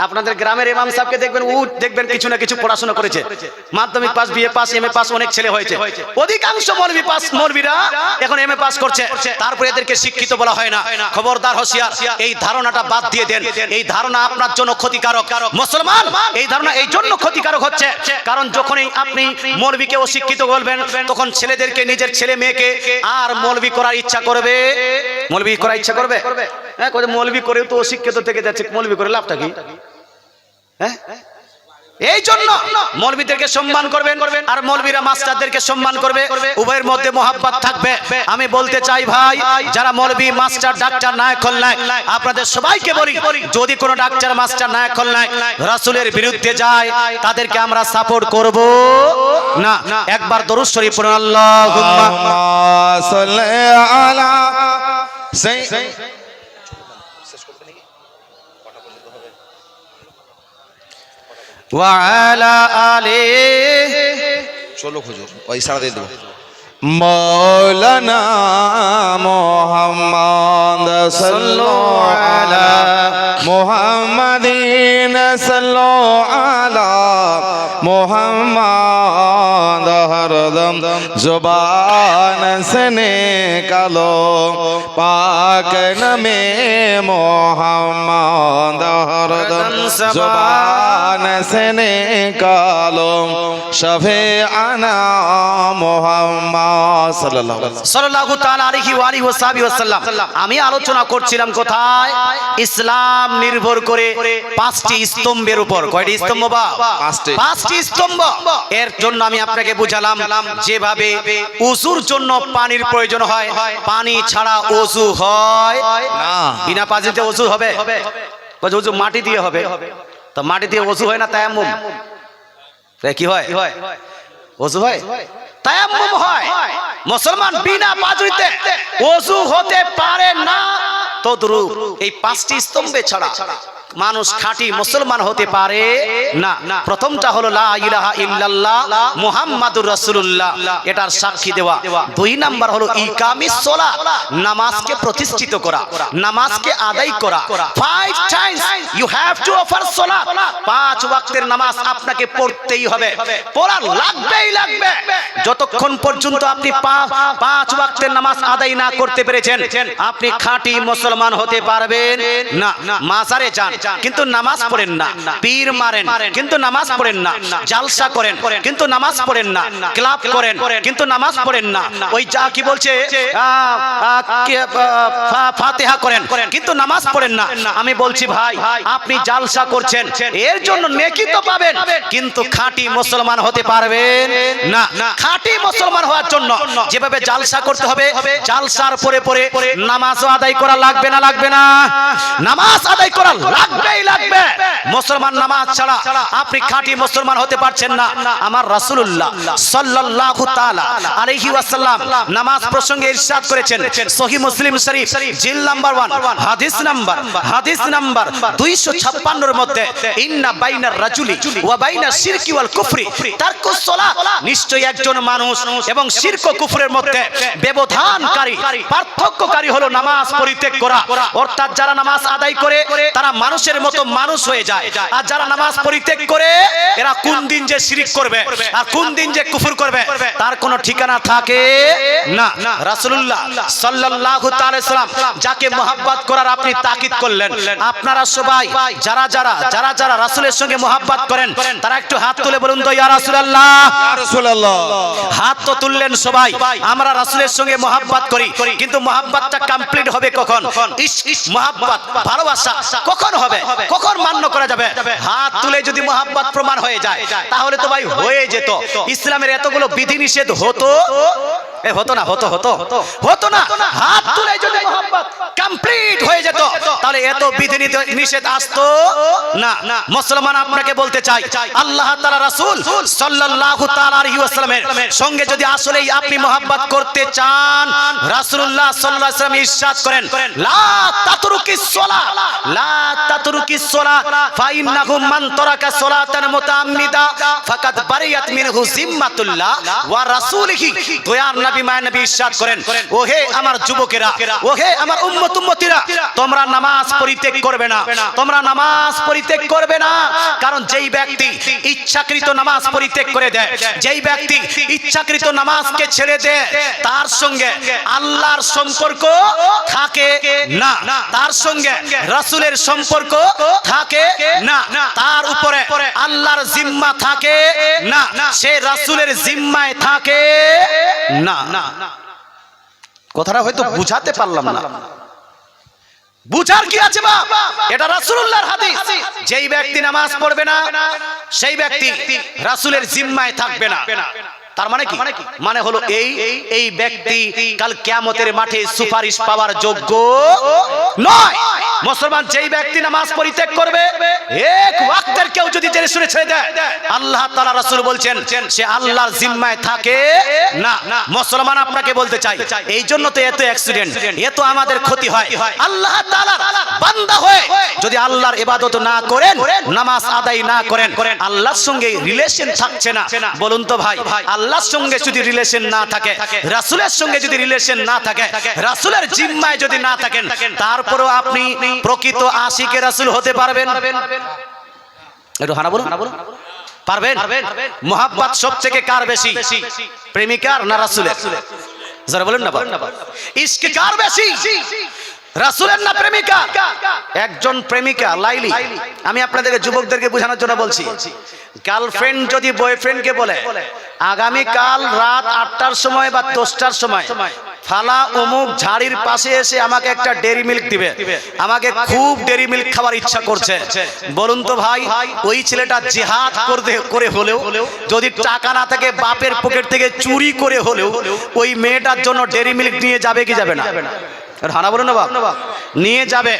আপনাদের গ্রামের ইমাম সাহেবকে দেখবেন, ও দেখবেন কিছু না কিছু পড়াশোনা করেছে, মাধ্যমিক pass, BA pass, MA pass, অনেক ছেলে হয়েছে। অধিকাংশ মৌলভী পাস, মৌলভীরা এখন এমএ পাস করছে, তারপরে এদেরকে শিক্ষিত বলা হয় না। খবরদার, হোশিয়ার, এই ধারণাটা বাদ দিয়ে দেন। এই ধারণা আপনার জন্য ক্ষতিকারক। মুসলমান, এই ধারণা এই জন্য ক্ষতিকারক হচ্ছে কারণ যখনই আপনি মৌলভীকে অশিক্ষিত বলবেন, তখন ছেলেদেরকে, নিজের ছেলে মেয়েকে আর মৌলভী করার ইচ্ছা করবে, মৌলভী করার ইচ্ছা করবে। হ্যাঁ, মৌলভী করেও তো অশিক্ষিত থেকে যাচ্ছে, মৌলভী করে লাভটা কি? এই জন্য মৌলবীদেরকে সম্মান করবেন আর মৌলবীরা মাস্টারদেরকে সম্মান করবে, উভয়ের মধ্যে মহাব্বত থাকবে। আমি বলতে চাই ভাই, যারা মৌলবী, মাস্টার, ডাক্তার, নায়ক, খলনায়ক, আপনাদের সবাইকে বলি, যদি কোনো ডাক্তার, মাস্টার, নায়ক, খলনায়ক রাসূলের বিরুদ্ধে যায়, তাদেরকে আমরা সাপোর্ট করব না। একবার দরুদ শরীফ পড়ুন, আল্লাহুম্মা সাল্লি আলা সাইয়্যিদিনা ওয়ালা আলিহি। চলো হুজুর, ওই সারা দিয়ে দেবো। মৌলানা মুহাম্মদ সাল্লাল্লাহু আলা মুহাম্মাদিন সাল্লাল্লাহু আলা মুহাম্মদ হরদম জবান से निकालो पाक नमे मुहम्मद हरदम जबान से निकालो शफीआना मुहम्मद সাল্লাল্লাহু তাআলা আলাইহি ওয়া আলিহি ওয়াসাল্লাম। আমি আলোচনা করছিলাম কোথায়? ইসলাম নির্ভর করে পাঁচটি স্তম্ভের উপর। কয়টি স্তম্ভ? পাঁচটি স্তম্ভ। এর জন্য আমি আপনাকে বুঝালাম যেভাবে ওযুর জন্য পানির প্রয়োজন হয়, পানি ছাড়া ওযু হয় না। বিনা পানিতে ওযু হবে? ওযু মাটি দিয়ে হবে, তো মাটি দিয়ে ওযু হয় না, তায়াম্মুম। কি হয়? ওযু হয়, তায়াম্মুম হয়। মুসলমান বিনা পানিতে ওযু হতে পারে না। তদ্রূপ এই পাঁচটি স্তম্ভে ছাড়া মানুষ খাঁটি মুসলমান হতে পারে না। প্রথমটা হলো লা ইলাহা ইল্লাল্লাহ মুহাম্মাদুর রাসূলুল্লাহ, এটার সাক্ষী দেওয়া। 2 নাম্বার হলো ইকামিস সালাত, নামাজকে প্রতিষ্ঠিত করা, নামাজকে আদায় করা। 5 times you have to offer সালাত, 5 ওয়াক্তের নামাজ আপনাকে পড়তেই হবে, পড়া লাগবেই লাগবে। যতক্ষণ পর্যন্ত আপনি 5 ওয়াক্তের নামাজ আদায় না করতে পেরেছেন, আপনি খাঁটি মুসলমান হতে পারবেন না। মাজারে যান কিন্তু নামাজ পড়েন না, পীর মারেন কিন্তু নামাজ পড়েন না, জালসা করেন কিন্তু নামাজ পড়েন না, ক্লাব করেন কিন্তু নামাজ পড়েন না, ওই যা কি বলছে ফাতিহা করেন কিন্তু নামাজ পড়েন না। আমি বলছি ভাই, আপনি জালসা করছেন, এর জন্য নেকি তো পাবেন, কিন্তু খাঁটি মুসলমান হতে পারবেন না। খাঁটি মুসলমান হওয়ার জন্য যেভাবে জালসা করতে হবে, জালসার পরে পরে নামাজও আদায় করা লাগবে না, লাগবে না? নামাজ আদায় করা লাগবেই লাগবে। মুসলমান নামাজ ছাড়া আপনি খাঁটি মুসলমান হতে পারছেন না। আমার রাসূলুল্লাহ সাল্লাল্লাহু তাআলা আলাইহি ওয়াসাল্লাম নামাজ প্রসঙ্গে ইরশাদ করেছেন, সহিহ মুসলিম শরীফ জিল নাম্বার 1 হাদিস নাম্বার 256 এর মধ্যে, ইন্না বাইনার রাজুলি ওয়া বাইনা শিরকি ওয়াল কুফরি তারকুস সালাত, নিশ্চয়ই একজন মানুষ এবং শিরক ও কুফরের মধ্যে ব্যবধানকারী, পার্থক্যকারী হলো নামাজ পরিত্যাগ করা। অর্থাৎ যারা নামাজ আদায় করে তারা মানুষের মতো মানুষ হয়ে যায়, আর যারা নামাজ পরিত্যাগ করে এরা কোন দিন যে শিরক করবে আর কোন দিন যে কুফর করবে তার কোনো ঠিকানা থাকে না। রাসূলুল্লাহ সাল্লাল্লাহু তাআলা সাল্লাম যাকে মহব্বত করার আপনি তাকিদ করলেন, আপনারা সবাই যারা যারা রাসূলের সঙ্গে মহব্বত করেন তারা একটু হাত তুলে বলুন তো ইয়া রাসূলুল্লাহ। ইয়া রাসূলুল্লাহ, হাত তো তুললেন সবাই। আমরা রাসূলের সঙ্গে মহব্বত করি, কিন্তু মহব্বতটা কমপ্লিট হবে কখন? ইশক, মহব্বত, ভালোবাসা কখন হবে, কখন মান্য করা যাবে? হাত তুলে যদি মহব্বত প্রমাণ হয়ে যায় তাহলে তো ভাই হয়ে যেত। ইসলামের এতগুলো বিধিনিষেধ হতো হতো না। হাত তুলে যদি মহব্বত কমপ্লিট হয়ে যেত তাহলে এত বিধিনিষেধ আসতো না। মুসলমান আপনাকে বলতে চাই, আল্লাহ তাআলা রাসূল সাল্লাল্লাহু তাআলা আলাইহি ওয়াসাল্লামের সঙ্গে যদি আসলেই আপনি মহব্বত করতে চান, রাসূলুল্লাহ সাল্লাল্লাহু আলাইহি ওয়াসাল্লাম ইরশাদ করেন, লা তাতরুকিস সালাত ফাইন্নাহু মান তারাকা সালাতান মুতাআম্মিদা ফাকাদ বারিয়াত মিনহু জিম্মাতুল্লাহ ওয়া রাসূলিহি। দয়ার নবী মায়ের নবী ইরশাদ করেন, ওহে আমার যুবকেরা, ওহে আমার উম্মতিরা, তোমরা নামাজ পরিত্যাগ করবে না, তোমরা নামাজ পরিত্যাগ করবে না। কারণ যেই ব্যক্তি ইচ্ছাকৃত নামাজ পরিত্যাগ করে দেয়, যেই ব্যক্তি ইচ্ছাকৃত নামাজকে ছেড়ে দেয়, তার সঙ্গে আল্লাহর সম্পর্ক থাকে না, তার সঙ্গে রাসূলের সম্পর্ক থাকে না, তার উপরে আল্লাহর জিম্মা থাকে না, সে রাসূলের জিম্মায় থাকে না। কথাটা হয়তো বুঝাতে পারলাম না। বুঝার কি আছে বাপ? এটা রাসূলুল্লাহর হাদিস। যেই ব্যক্তি নামাজ পড়বে না সেই ব্যক্তি রাসূলের জিম্মায় থাকবে না। তার মানে কি? মানে হলো এই ব্যক্তি কাল কিয়ামতের মাঠে সুপারিশ পাওয়ার যোগ্য নয়। মুসলমান যেই ব্যক্তি নামাজ পরিত্যাগ করবে, এক ওয়াক্তের কেউ যদি জেনে শুনে ছেড়ে দেয়, আল্লাহ তাআলা রাসূল বলছেন সে আল্লাহর জিম্মায় থাকে না। মুসলমান আপনাকে বলতে চাই, এই জন্য তো এত অ্যাক্সিডেন্ট, এত আমাদের ক্ষতি হয়। আল্লাহ তাআলার বান্দা হয়ে যদি আল্লাহর ইবাদত না করেন, নামাজ আদায় না করেন, আল্লাহর সঙ্গে রিলেশন থাকছে না। বলুন তো ভাই, আল্লাহর সঙ্গে যদি রিলেশন না থাকে, রাসূলের সঙ্গে যদি রিলেশন না থাকে, রাসূলের জিম্মায় যদি না থাকেন, তারপরেও আপনি প্রকৃত আশিকে রাসূল হতে পারবেন? একটু হানা বলুন, পারবেন? মুহাব্বত সবথেকে কার বেশি, প্রেমিকার না রাসূলের? যারা বলেন না, ইশক কার বেশি, রাসূলের না প্রেমিকা? একজন প্রেমিকা লাইলি, আমি আপনাদেরকে যুবকদেরকে বোঝানোর জন্য বলছি, গার্লফ্রেন্ড যদি বয়ফ্রেন্ডকে বলে আগামী কাল রাত 8টার সময় বা 10টার সময় ফালা অমুক ঝাড়ির পাশে এসে আমাকে একটা ডেরি মিল্ক দিবে, আমাকে খুব ডেরি মিল্ক খাওয়ার ইচ্ছা করছে, বলুন তো ভাই, ওই ছেলেটা জিহাদ করে হলেও, যদি টাকা না থাকে বাপের পকেট থেকে চুরি করে হলেও ওই মেয়েটার জন্য ডেরি মিল্ক নিয়ে যাবে কি যাবে না? হানা বলুন না বাবা, নিয়ে যাবে।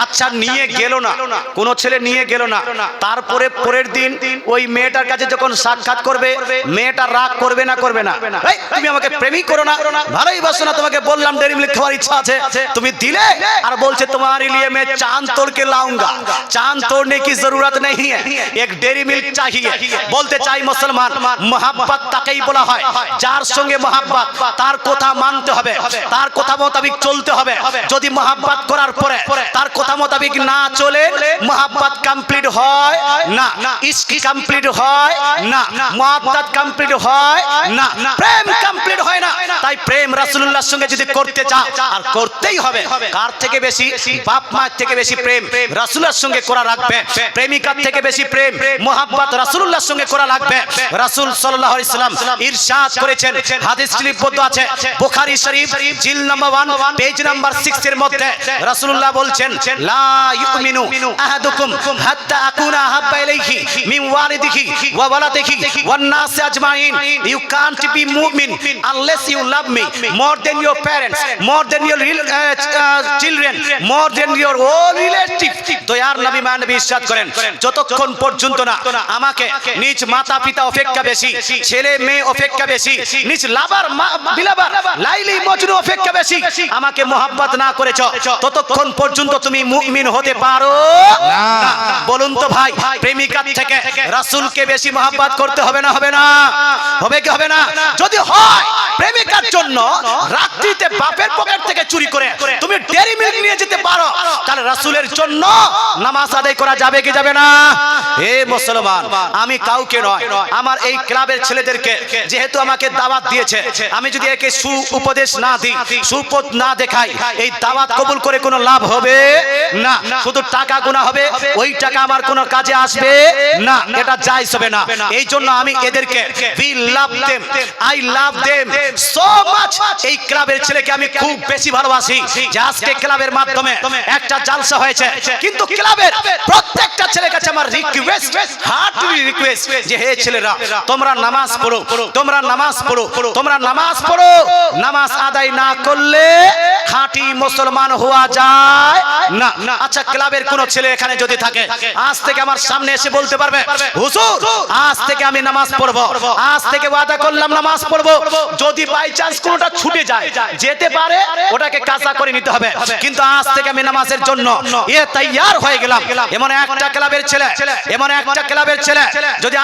আচ্ছা নিয়ে গেল না, কোনো ছেলে নিয়ে গেল না, তারপরে পরের দিন ওই মেয়েটার কাছে যখন সাক্ষাৎ করবে, মেয়েটা রাগ করবে না করবে না? এই, তুমি আমাকে প্রেমিক করো না, ভালোই বাসো না, তোমাকে বললাম ডেরি মিল্ক খাওয়ার ইচ্ছা আছে, তুমি দিলে, আর বলছে তোমার लिए मैं चांद तोड़ के लाऊंगा, चांद तोड़ने की जरूरत नहीं है, एक डेरी मिल्क चाहिए। বলতে চাই মুসলমান, মহাব্বত তাকেই বলা হয় যার সঙ্গে মহাব্বত, তার কথা মানতে হবে, তার কথা মোতাবেক চলতে হবে। যদি মহাব্বত করার পরে তার কথা মোতাবেক না চলে, মহাব্বত কমপ্লিট হয় না, ইশক কমপ্লিট হয় না, মুহাব্বত কমপ্লিট হয় না, প্রেম কমপ্লিট হয় না। তাই প্রেম রাসূলুল্লাহর সঙ্গে যদি করতে চাও, আর করতেই হবে, কার থেকে বেশি? বাপ মায়ের থেকে বেশি প্রেম রাসূলের সঙ্গে করা লাগবে, প্রেমিকার থেকে বেশি প্রেম মুহাব্বত রাসূলুল্লাহর সঙ্গে করা লাগবে। রাসূল সাল্লাল্লাহু আলাইহি সাল্লাম ইরশাদ করেছেন, হাদিস লিপিবদ্ধ আছে বুখারী শরীফ জিল নাম্বার 1 পেজ নাম্বার 6 এর মধ্যে রাসূলুল্লাহ বলছেন, লা ইউমিনু আহাদুকুম হাত্তা আকুনা হাব্বা ইলাইহি মিন ওয়ালিদিহি ওয়া ওয়ালাদিহি ওয়ান নাস আজমাইন। ইউ কান্ট বি মুমিন unless you love me more than your parents, more than your children, more than your own relative. দয়ার নবী মানবী ইরশাদ করেন, যতক্ষণ পর্যন্ত না আমাকে নিজ মাতা পিতা অপেক্ষা বেশি, ছেলে মেয়ে অপেক্ষা বেশি, নিজ লাভার বিলাবার লাইলি মজনু অপেক্ষা বেশি আমাকে মোহাব্বত না করেছো, ততক্ষণ পর্যন্ত তুমি মুমিন হতে পারো না। বলুন তো ভাই, প্রেমিকার থেকে রাসূলকে বেশি মোহাব্বত করতে হবে না? হবে না? হবে কি হবে না? যদি হয় প্রেমিকার জন্য রাত্রিতে বাপের পকেট থেকে চুরি করে তুমি ডেরি মিল্ক নিয়ে যেতে পারো, তাহলে রাসূলের জন্য নামাজ আদায় করা যাবে কি যাবে না? হে মুসলমান, আমি কাউকে নয়, আমার এই ক্লাবের ছেলেদেরকে যেহেতু আমাকে দাওয়াত দিয়েছে, আমি যদি একে সু উপদেশ না দিই, সুপথ না দেখাই, এই দাওয়াত কবুল করে কোনো লাভ হবে না, শুধু টাকা গোনা হবে, ওই টাকা আমার কোনো কাজে আসবে না, এটা জায়েজ হবে না। এই জন্য আমি এদেরকে we love them, I love them so much। এই ক্লাবের ছেলেকে আমি খুব বেশি ভালোবাসি যে আজকে ক্লাবের মাধ্যমে একটা জালসা হয়েছে, কিন্তু ক্লাবের প্রত্যেকটা ছেলের কাছে আমার রিকোয়েস্ট, হার্টলি রিকোয়েস্ট যে হে ছেলেরা, তোমরা নামাজ পড়ো, তোমরা নামাজ পড়ো, তোমরা নামাজ পড়ো। নামাজ আদায় না করলে খাঁটি মুসলমান হওয়া যায় না। আচ্ছা, ক্লাবের কোন ছেলে এখানে যদি থাকে, আজ থেকে আমার সামনে এসে বলতে পারবে, হুজুর আজ থেকে আমি নামাজ পড়বো, আজ থেকে ওয়াদা করলাম নামাজ পড়বো, যদি বাই চান্স কোনটা ছুটে যায়, যেতে পারে, ওটাকে কাজা করে নিতে হবে, কিন্তু আজ থেকে আমি নামাজের জন্য এ তৈয়ার হয়ে গেলাম। এমন একটা ক্লাবের ছেলে, এমন একটা ক্লাবের ছেলে যদি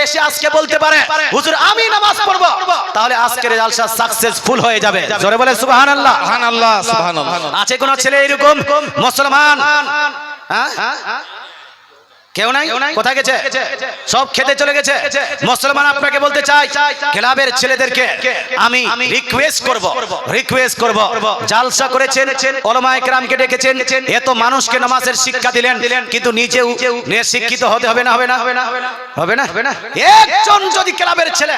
এসে আজকে বলতে পারে, হুজুর আমি নামাজ পড়বো, তাহলে আজকের জালসা সাকসেসফুল হয়ে যাবে। জোরে বলে সুবহানাল্লাহ। সুবহানাল্লাহ, সুবহানাল্লাহ। আছে কোন ছেলে এরকম মুসলমান? হ্যাঁ, কেউ নাই? কোথায় গেছে? সব খেতে চলে গেছে। মুসলমান আপনাকে বলতে চাই, ক্লাবের ছেলেদেরকে আমি রিকোয়েস্ট করব, জালসা করেছেন, উলামায়ে কেরামকে ডেকেছেন, এত মানুষকে নামাজের শিক্ষা দিলেন, কিন্তু নিজেও শিক্ষিত হতে হবে না? হবে না? হবে না? একজন যদি ক্লাবের ছেলে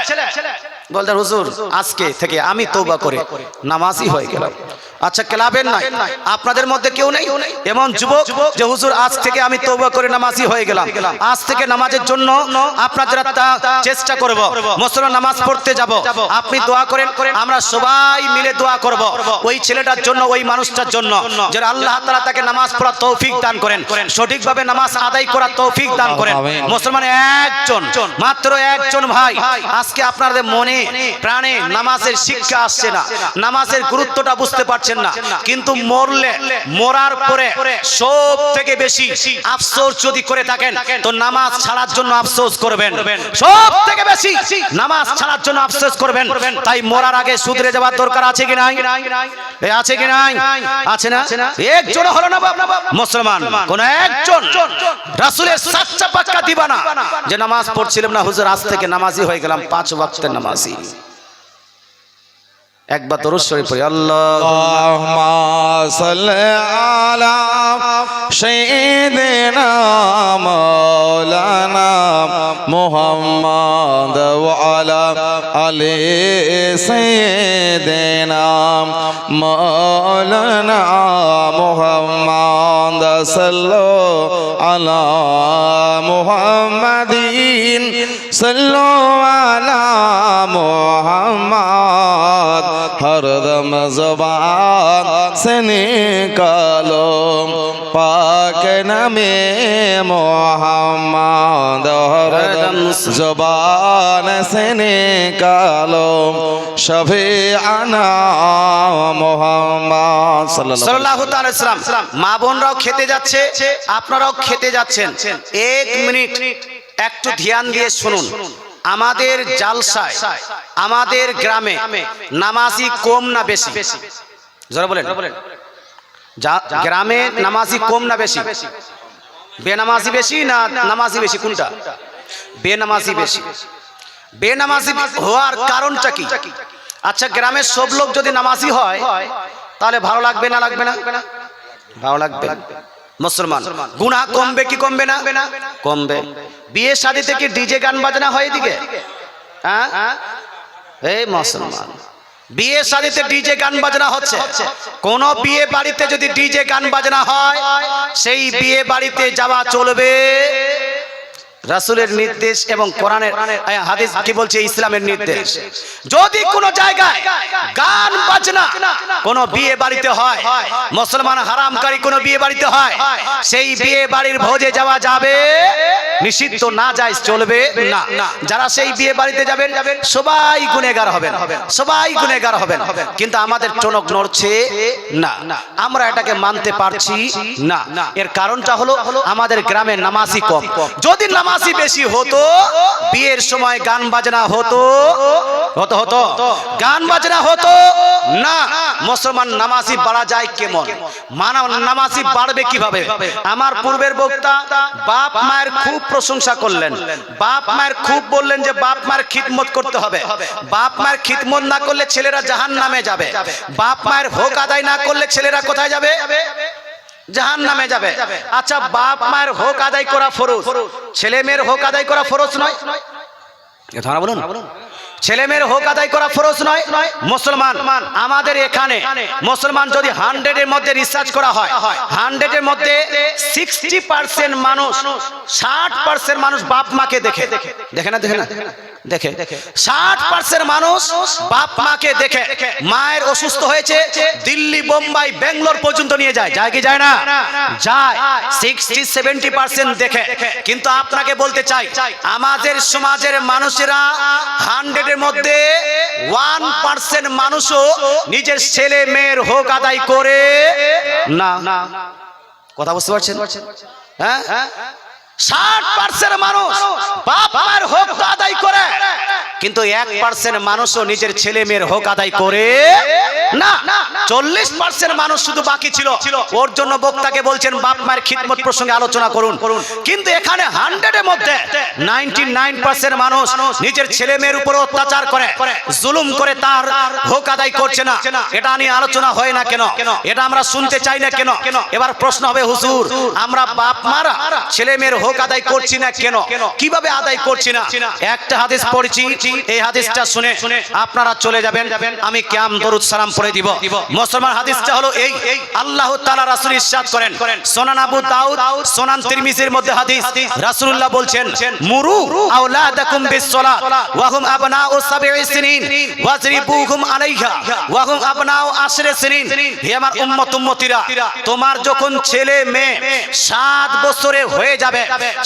বলতে, হুজুর আজকে থেকে আমি তওবা করে নামাজি হয়ে গেলাম। আচ্ছা, ক্লাবের নাই, আপনাদের মধ্যে কেউ নেই এমন যুবক যে হুজুর আজ থেকে আমি তওবা করে নামাজি হয়ে গেলাম, আজ থেকে নামাজের জন্য আপনাদের চেষ্টা করব, মুসলমান নামাজ পড়তে যাব, আপনি দোয়া করেন, আমরা সবাই মিলে দোয়া করব ওই ছেলেটার জন্য, ওই মানুষটার জন্য, যে আল্লাহ তাআলা তাকে নামাজ পড়ার তৌফিক দান করেন, সঠিকভাবে নামাজ আদায় করার তৌফিক দান করেন। মুসলমান একজন, মাত্র একজন ভাই আজকে আপনাদের মনে প্রাণে নামাজের শিক্ষা আসছে না, নামাজের গুরুত্বটা বুঝতে পারছেন না, কিন্তু মরার পরে সব থেকে বেশি আফসোস যদি করে থাকেন তো নামাজ ছাড়ার জন্য আফসোস করবেন, সব থেকে বেশি নামাজ ছাড়ার জন্য আফসোস করবেন। তাই মরার আগে শুধরে যাওয়ার দরকার আছে কি নাই? আছে কি নাই? আছে না? একজন হলো না মুসলমান, কোন একজন রাসূলের সাচ্চা পাক্কা দিবানা যে নামাজ পড়ছিলাম না হুজুর আজ থেকে নামাজি হয়ে গেলাম, 5 ওয়াক্তের নামাজি। একবার দরুদ শরীফ পড়ি, আল্লাহুম্মা সাল্লি আলা সাইয়্যিদিনা মাওলানা মুহাম্মদ ওয়া আলা আলি সাইয়্যিদিনা মাওলানা মুহাম্মদ সাল্লাল্লাহু আলা মুহাম্মাদিন সাল্লাল্লাহু আলা মুহাম্মদ হরদম हरम ज़बान से निकालो पाक नमे मोहम्मद हरदम ज़बान से निकालो शफी आना मोहम्मद সাল্লাল্লাহু তাআলা সাল্লাম। মা বোনরাও খেতে যাচ্ছে, আপনারাও খেতে যাচ্ছেন। 1 মিনিট একটু ধ্যান দিয়ে শুনুন। আমাদের জালসায়, আমাদের গ্রামে নামাজি কম না বেশি? জোরে বলেন। গ্রামে নামাজি কম না বেশি? বেনামাজি বেশি না নামাজি বেশি? কোনটা? বেনামাজি বেশি। বেনামাজি হওয়ার কারণটা কি? আচ্ছা, গ্রামের সব লোক যদি নামাজি হয় তাহলে ভালো লাগবে না লাগবে না? ভালো লাগবে। মুসলমান গুনাহ কমবে কি কমবে না? কমবে। বিয়ে শাদী থেকে ডিজে গান বাজনা হয় এদিকে, হ্যাঁ? এই মুসলমান, বিয়ে শাদীতে ডিজে গান বাজনা হচ্ছে। কোন বিয়ে বাড়িতে যদি ডিজে গান বাজনা হয়, সেই বিয়ে বাড়িতে যাওয়া চলবে রাসূলের নির্দেশ এবং কোরআনের হাদিস কি বলছে, ইসলামের নির্দেশ। যদি কোন জায়গায় গান বাজনা কোন বিয়ে বাড়িতে হয়, মুসলমান হারামকারী কোন বিয়ে বাড়িতে হয়, সেই বিয়ে বাড়ির ভোজে যাওয়া যাবে, নিষিদ্ধ না যায়, চলবে না। যারা সেই বিয়ে বাড়িতে যাবেন সবাই গুনেহগার হবেন, সবাই গুনেহগার হবেন। কিন্তু আমাদের টনক নড়ছে না, আমরা এটাকে মানতে পারছি না। এর কারণটা হলো আমাদের গ্রামে নামাজি কম। যদি নামাজি বেশি হতো, বিয়ের সময় গান বাজনা হতো গান বাজনা হতো না। মুসলমান নামাজি বাড়া যায় কেমন? নামাজি বাড়বে কিভাবে? আমার পূর্বের বক্তা বাপ মায়ের খুব প্রশংসা করলেন, বাপ মায়ের খুব বললেন যে বাপ মায়ের খিদমত করতে হবে। বাপ মায়ের খিদমত না করলে ছেলেরা জাহান্নামে যাবে। বাপ মায়ের হক আদায় না করলে ছেলেরা কোথায় যাবে? জাহান্নামে যাবে। আচ্ছা, বাপ মায়ের হক আদায় করা ফরজ, ছেলে মেয়ের হক আদায় করা ফরজ নয়? কথা বলুন। ছেলে মেয়ের হক আদায় করা ফরজ নয়? মুসলমান আমাদের এখানে মুসলমান যদি 100 এর মধ্যে রিসার্চ করা হয়, 100 এর মধ্যে 60% মানুষ, 60% মানুষ বাপ মাকে দেখে না? দেখে 60% মানুষ বাপ মাকে দেখে। মায়ের অসুস্থ হয়েছে, দিল্লি, বোম্বাই, বেঙ্গালোর পর্যন্ত নিয়ে যায়, যায় কি যায় না? যায়। 60-70% দেখে। কিন্তু আপনাকে বলতে চাই, আমাদের সমাজের মানুষেরা 100 এর মধ্যে 1% মানুষও নিজের ছেলে মেয়ের হক আদায় করে না। কথা বুঝতে পারছেন? হ্যাঁ, 60% মানুষ বাপ মায়ের হক আদায় করে, কিন্তু 1% মানুষও নিজের ছেলে মেয়ের হক আদায় করে না। 40% মানুষ শুধু বাকি ছিল। ওর জন্য বক্তাকে বলছেন বাপ মায়ের খিদমত প্রসঙ্গে আলোচনা করুন। কিন্তু এখানে 100 এর মধ্যে 99% মানুষ নিজের ছেলে মেয়ের উপর অত্যাচার করে, জুলুম করে, তার হক আদায় করছে না। এটা নিয়ে আলোচনা হয় না কেন? এটা আমরা শুনতে চাই না কেন? এবার প্রশ্ন হবে, হুজুর আমরা বাপ মারা ছেলে মেয়ের হক আদায় করছি না কেন? কিভাবে আদায় করছি না? একটা হাদিস পড়ছি, এই হাদিসটা শুনে আপনারা চলে যাবেন, আমি কিয়াম দরুদ সালাম পড়ে দিব। মুসলমান হাদিসটা হলো এই, আল্লাহ তাআলা রাসূল ইরশাদ করেন, সুনান আবু দাউদ, সুনান তিরমিজির মধ্যে হাদিস, রাসূলুল্লাহ বলছেন, মুরু আওলাদাকুম বিস-সালাত ওয়া হুম আবনাউ 7 সিনিন ওয়াজরিবুহুম আলাইহা ওয়া হুম আবনাউ 10 সিনিন। হে আমার উম্মতিরা, তোমার যখন ছেলে মেয়ে 7 বছরের হয়ে যাবে,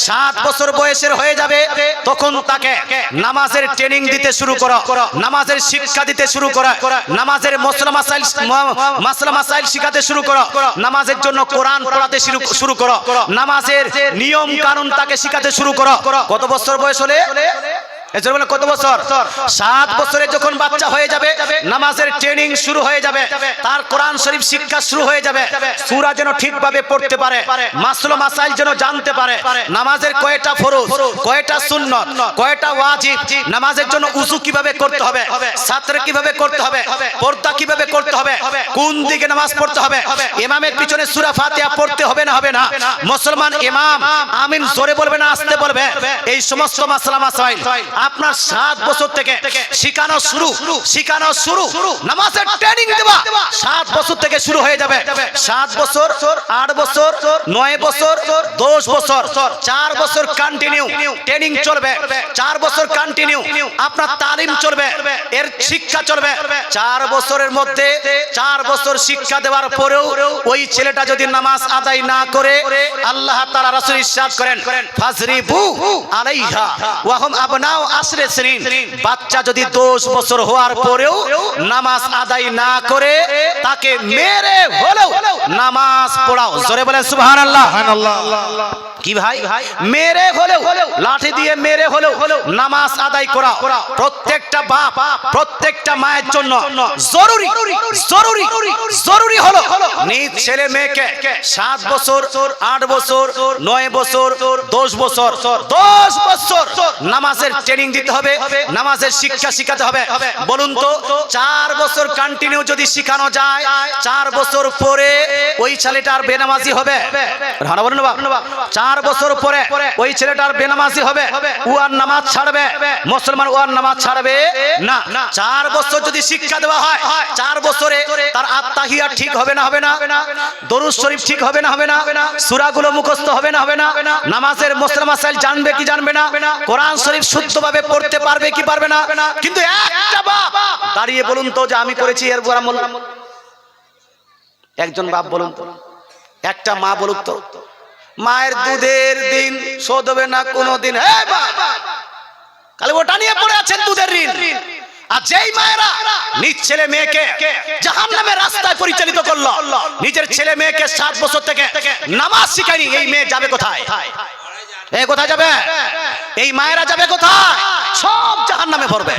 7 বছর বয়সের হয়ে যাবে, তখন তাকে নামাজের ট্রেনিং দিতে শুরু করো, নামাজের শিক্ষা দিতে শুরু করো, নামাজের মাসলা মাসাইল শিখাতে শুরু করো, নামাজের জন্য কোরআন পড়াতে শুরু করো, নামাজের নিয়ম কানুন তাকে শিখাতে শুরু করো। কত বছর বয়স হলে? কত বছর? 7 বছরে যখন বাচ্চা হয়ে যাবে, নামাজের ট্রেনিং শুরু হয়ে যাবে, তার কোরআন শরীফ শিক্ষা শুরু হয়ে যাবে, সূরা যেন ঠিকভাবে পড়তে পারে, মাসলা মাসাইল যেন জানতে পারে, নামাজের কয়টা ফরজ, কয়টা সুন্নত, কয়টা ওয়াজিব, নামাজের জন্য উযু কিভাবে করতে হবে, সাতর কিভাবে করতে হবে, পর্দা কিভাবে করতে হবে, কোন দিকে নামাজ পড়তে হবে, ইমামের পিছনে সূরা ফাতিহা পড়তে হবে না হবে না, মুসলমান ইমাম আমিন জোরে বলবে না আস্তে বলবে, এই সমস্ত মাসলা মাসাইল আপনার 7 বছর থেকে শিখানো শুরু নামাজের ট্রেনিং দেওয়া 7 বছর থেকে শুরু হয়ে যাবে। 7 বছর 8 বছর 9 বছর 10 বছর 4 বছর কন্টিনিউ ট্রেনিং চলবে, 4 বছর কন্টিনিউ আপনার তালিম চলবে, এর শিক্ষা চলবে। 4 বছরের মধ্যে 4 বছর শিক্ষা দেওয়ার পরেও ওই ছেলেটা যদি নামাজ আদায় না করে, আল্লাহ তাআলা রাসূল ইরশাদ করেন ফাজরিবু আলাইহা ওয়া হুম আবনাউ আশরি সিনিন, বাচ্চা যদি 10 বছর হওয়ার পরেও নামাজ আদায় না করে তাকে মেরে হলেও নামাজ পড়াও। জোরে বলেন সুবহানাল্লাহ। কি ভাই, মেরে হলেও, লাঠি দিয়ে মেরে হলেও নামাজ আদায় করা প্রত্যেকটা বাপ প্রত্যেকটা মায়ের জন্য জরুরি জরুরি জরুরি হলো নিজ ছেলে মেয়েকে 7 বছর 8 বছর 9 বছর 10 বছর 10 বছর নামাজের ট্রেনিং দিতে হবে, নামাজের শিক্ষা শিখাতে হবে। বলুন তো 4 বছর কন্টিনিউ যদি শিখানো যায়, 4 বছর পরে ওই ছেলেটার বেনামাজি হবে? হ্যাঁ বলুন বাবা, 4 বছর পরে ওই ছেলেটার বেনামাজি হবে, ও আর নামাজ ছাড়বে? মুসলমান ও আর নামাজ ছাড়বে না। 4 বছর যদি শিক্ষা দেওয়া হয়, 4 বছরে তার আত্তাহিয়া ঠিক হবে না হবে না? দরুদ শরীফ ঠিক হবে না হবে না? সূরাগুলো মুখস্থ হবে না হবে না? নামাজের মসলা মাসাইল জানবে কি জানবে না? কোরআন শরীফ শুদ্ধভাবে পড়তে পারবে কি পারবে না? কিন্তু একটা বাপ দাঁড়িয়ে বলুন তো যে আমি করেছি এর বড় আমল, একজন বাপ বলুন তো, একটা মা বলুন তো, মায়ের দুধের দিন শোধ হবে না কোনোদিন? হ্যাঁ বাবা, কালে ওটা নিয়ে পড়ে আছেন দুধের ঋণ। আর যেই মায়েরা নিজ ছেলে মেয়েকে জাহান্নামের রাস্তায় পরিচালিত করলো, নিজের ছেলে মেয়েকে 7 বছর থেকে নামাজ শিখায়নি, এই মেয়ে যাবে কোথায়? এই কোথায় যাবে? এই মায়েরা যাবে কোথায়? সব জাহান্নামে পড়বে।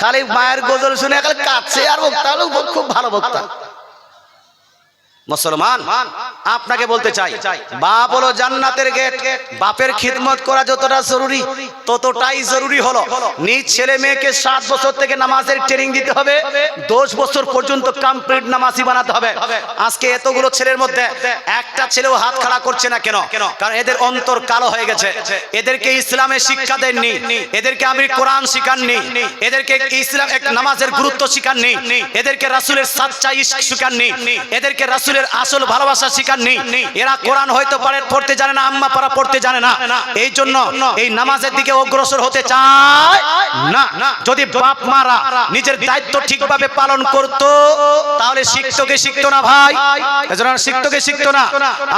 খালি মায়ের গজল শুনে খালি কাছে আর বক্তা হলো খুব ভালো বক্তা। মুসলমান আপনাকে বলতে চাই, বাপ হলো জান্নাতের গেট। বাপের খিদমত করা যতটা জরুরি ততটাই জরুরি হলো নিজ ছেলে মেয়েকে 7 বছর থেকে নামাজের ট্রেনিং দিতে হবে, 10 বছর পর্যন্ত কমপ্লিট নামাজি বানাতে হবে। আজকে এতগুলো ছেলের মধ্যে একটা ছেলেও হাত খাড়া করছে না কেন? কারণ এদের অন্তর কালো হয়ে গেছে। এদেরকে ইসলামের শিক্ষা দেননি, এদেরকে আমি কোরআন শিখাননি, এদেরকে ইসলাম এক নামাজের গুরুত্ব শিখাননি, এদেরকে রাসূলের সাচ্চা ইশক শিখাননি, এদেরকে রাসূল আসল ভালোবাসা শিখাননি। এরা কোরআন হয়তো পারে পড়তে জানে না, আম্মা পারা পড়তে জানে না, এই জন্য এই নামাজের দিকে অগ্রসর হতে চায় না। যদি বাপ মারা নিজের দায়িত্ব ঠিকভাবে পালন করত তাহলে শিক্ষকে শিখতো না ভাই, এজন্য শিক্ষকে শিখতো না।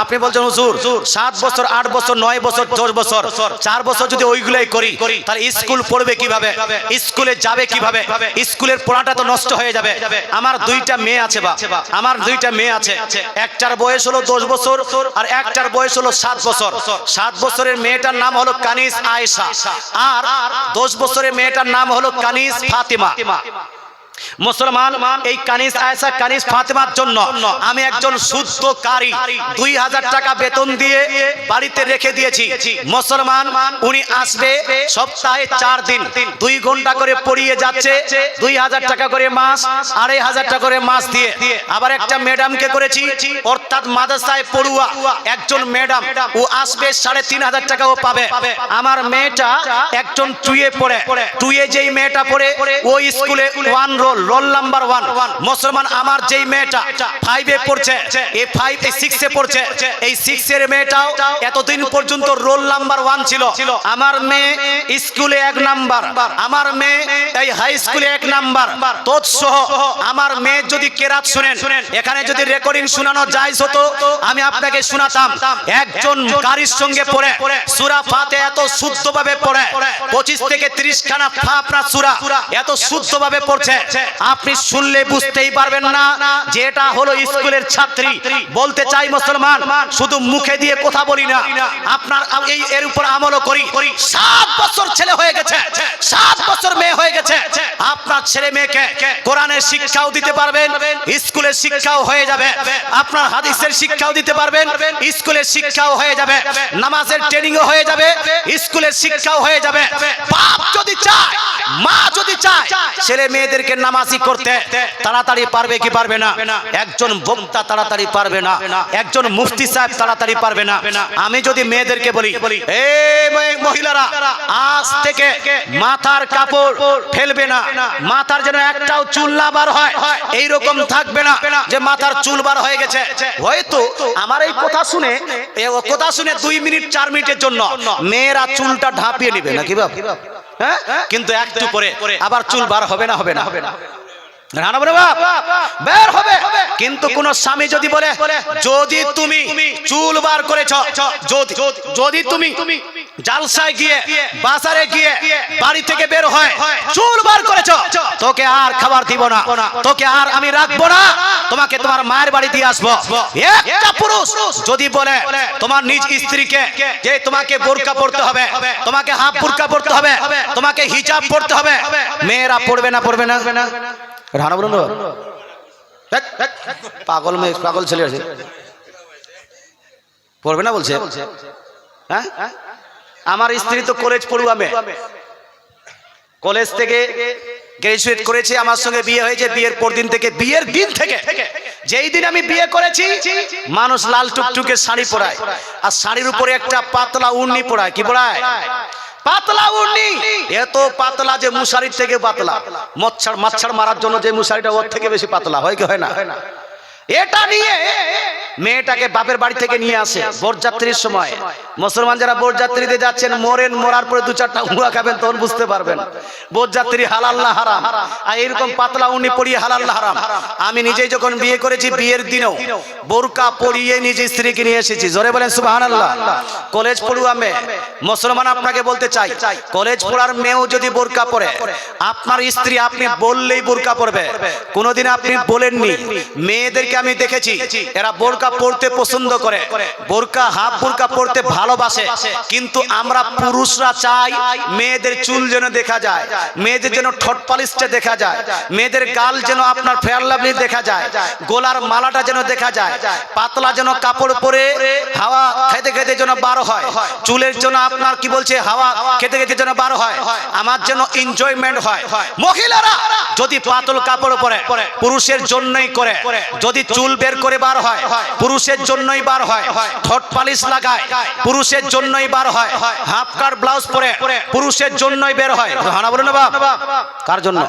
আপনি বলছেন হুজুর 7 বছর 8 বছর 9 বছর 10 বছর 4 বছর যদি ওইগুলাই করি তাহলে স্কুল পড়বে কিভাবে? স্কুলে যাবে কিভাবে? স্কুলের পড়াটা তো নষ্ট হয়ে যাবে। আমার 2টা মেয়ে আছে বা আমার 2টা মেয়ে আছে, একটার বয়স হলো 10 বছর আর একটার বয়স হলো 7 বছর। 7 বছরের মেয়েটার নাম হলো কানিস আয়েশা আর 10 বছরের মেয়েটার নাম হলো কানিস ফাতিমা। মুসলমান এই কানিস আয়েশা কানিস ফাতেমার জন্য আমি একজন শুদ্ধ কারি 2000 টাকা বেতন দিয়ে বাড়িতে রেখে দিয়েছি। মুসলমান উনি আসবে সপ্তাহে 4 দিন 2 ঘন্টা করে পড়িয়ে যাচ্ছে, 2000 টাকা করে মাস, 2500 টাকা করে মাস দিয়ে। আবার একটা ম্যাডামকে করেছি, অর্থাৎ মাদ্রাসায় পড়ুয়া একজন ম্যাডাম, ও আসবে 3500 টাকা ও পাবে। আমার মেয়েটা একজন টুয়ে পড়ে, টুয়ে যেই মেয়েটা পড়ে ওই স্কুলে 1 রোল নাম্বার 1। মুসলমান আমার যেই মেয়েটা 5 এ পড়ছে, এই 5 এই 6 এ পড়ছে, এই 6 এর মেয়েটাও এতদিন পর্যন্ত রোল নাম্বার 1 ছিল। আমার মেয়ে স্কুলে 1 নাম্বার, আমার মেয়ে এই হাই স্কুলে 1 নাম্বার। তৎসহ আমার মেয়ে যদি কেরাত শুনেন, এখানে যদি রেকর্ডিং শোনানো যায় হতো আমি আপনাকে শোনাতাম। একজন কারির সঙ্গে পড়ে সূরা ফাতিহা এত শুদ্ধভাবে পড়ে, 25 থেকে 30 খানা আপনার সূরা এত শুদ্ধভাবে পড়ছে, আপনি শুনলে বুঝতেই পারবেন না যে এটা হলো স্কুলের ছাত্রী। বলতে চাই মুসলমান, শুধু মুখে দিয়ে কথা বলি না, আপনার এই এর উপর আমলও করি। 7 বছর ছেলে হয়ে গেছে, 7 বছর মেয়ে হয়ে গেছে। আপনার ছেলে মেয়েকে কোরআনের শিক্ষাও দিতে পারবেন, স্কুলের শিক্ষাও হয়ে যাবে। আপনার হাদিসের শিক্ষাও দিতে পারবেন, স্কুলের শিক্ষাও হয়ে যাবে। নামাজের ট্রেনিংও হয়ে যাবে, স্কুলের শিক্ষাও হয়ে যাবে। বাপ যদি চায়, মা যদি চায়, ছেলে মেয়েদেরকে নামাজি করতে তাড়াতাড়ি পারবে কি পারবে না? একজন বক্তা তাড়াতাড়ি পারবে না, একজন মুফতি সাহেব তাড়াতাড়ি পারবে না। আমি যদি মেয়েদেরকে বলি, এই মহিলারা আজ থেকে মাথার কাপড় ফেলবে না, মাথার যেন একটাও চুল না বার হয়, এইরকম থাকবে না যে মাথার চুল বার হয়ে গেছে। হয়তো আমার এই কথা শুনে 2 মিনিট 4 মিনিটের জন্য মেয়েরা চুলটা ঢাপিয়ে নেবে নাকি বাবা, হ্যাঁ? কিন্তু একটু পরে আবার চুল বার হবে না, হবে না, বের হবে। কিন্তু কোন স্বামী যদি বলে, যদি তুমি চুল বার করেছ, যদি তুমি জালসায় গিয়ে বাজারে গিয়ে বাড়ি থেকে বের হয় চুল বার করেছ, তোকে আর খাবার দিব না, তোকে আর আমি রাখবো না, তোমাকে তোমার মায়ের বাড়ি দিয়ে আসবো। একটা পুরুষ যদি বলে তোমার নিজ স্ত্রীকে যে তোমাকে বোরকা পড়তে হবে, তোমাকে হাফ বোরকা পড়তে হবে, তোমাকে হিজাব পড়তে হবে, মেয়েরা পড়বে না, পড়বে না? রানা বলুন, পাগল মেয়ে, পাগল ছেলে আছে, পড়বে না বলছে? হ্যাঁ, আমার স্ত্রী তো কলেজ পড়ুয়া মেয়ে, কলেজ থেকে গ্রাজুয়েট করেছে, আমার সঙ্গে বিয়ে হয়েছে। বিয়ের পর দিন থেকে, বিয়ের দিন থেকে, যেই দিন আমি বিয়ে করেছি, মানুষ লাল টুকটুকে শাড়ি পরায়, আর শাড়ির উপরে একটা পাতলা উড়নি পরায়। কি পরায়? পাতলা উড়নি। এত পাতলা যে মশারির থেকে পাতলা, মচ্ছর মারার জন্য যে মশারিটা ওর থেকে বেশি পাতলা হয় কি হয় না? এটা নিয়ে মেয়েটাকে বাপের বাড়ি থেকে নিয়ে আসে বরযাত্রীর সময়। মুসলমান যারা বরযাত্রীতে যাচ্ছেন, মরেন, মরার পরে 2-4টা উড়া খাবেন, তখন বুঝতে পারবেন বরযাত্রী হালাল না হারাম। আর এরকম পাতলা উনি পরিয়ে হালাল না হারাম। আমি নিজেই যখন বিয়ে করেছি, বিয়ের দিনেও বোরকা পরিয়ে নিজে স্ত্রীকে নিয়ে এসেছি। জোরে বলেন সুবহানাল্লাহ। কলেজ পড়ুয়া মেয়ে, মুসলমান আপনাকে বলতে চাই, কলেজ পড়ার মেয়েও যদি বোরকা পরে, আপনার স্ত্রী আপনি বললেই বোরকা পরবে। কোনোদিন আপনি বলেননি। মেয়েদেরকে আমি দেখেছি, এরা বোরকা পড়তে পছন্দ করে, বোরকা হাফ বোরকা পড়তে ভালোবাসে। কিন্তু আমরা পুরুষরা চাই মেয়েদের চুল যেন দেখা যায়, মেয়েদের যেন ঠোঁট পালিশটা দেখা যায়, মেয়েদের গাল যেন আপনার ফেয়ার লাভলি দেখা যায়, গলার মালাটা যেন দেখা যায়, পাতলা যেন কাপড় পরে হাওয়া খেতে খেতে যেন বার হয়, চুলের জন্য আপনার কি বলছে হাওয়া খেতে খেতে যেন বার হয়, আমার যেন এনজয়মেন্ট হয়। মহিলারা যদি পাতল কাপড় পরে পুরুষের জন্যই করে, যদি চুল বের করে বার হয় পুরুষের জন্যই বার হয়, ঠোঁট পালিশ লাগায় পুরুষের জন্যই বার হয়, হাফ কাট ব্লাউজ পরে পুরুষের জন্যই বের হয়। হানা বলুন না বাপ, কার জন্য?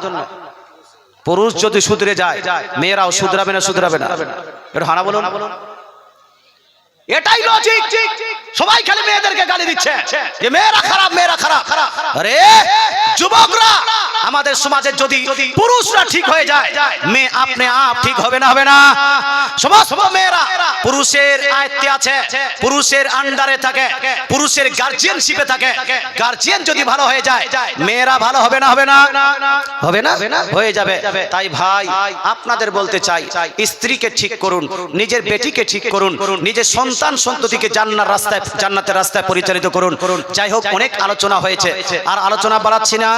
পুরুষ যদি শুধরে যায়, মেয়েরাও শুধরাবে না, শুধরাবে না? এটা হানা বলুন। এটাই লজিক। সবাই খালি মেয়েদেরকে গালি দিচ্ছে যে মেয়েরা খারাপ, মেয়েরা খারাপ। আরে যুবকরা, আমাদের সমাজের যদি পুরুষরা ঠিক হয়ে যায়, মেয়ে আপনি আপ ঠিক হবে না, হবে না? সমস্ত মেয়েরা পুরুষের আয়ত্তে আছে, পুরুষের আন্ডারে থাকে, পুরুষের গার্জিয়ানশিপে থাকে। গার্জিয়ান যদি ভালো হয়ে যায়, মেয়েরা ভালো হবে না, হবে না? হবে না, হয়ে যাবে। তাই ভাই আপনাদের বলতে চাই, স্ত্রীকে ঠিক করুন, নিজের বেটিকে ঠিক করুন, নিজের সন্তান সন্ততিকে জান্নাতের রাস্তায় পরিচালিত করুন। যাই হোক, অনেক আলোচনা হয়েছে, আর আলোচনা বাড়াচ্ছি না।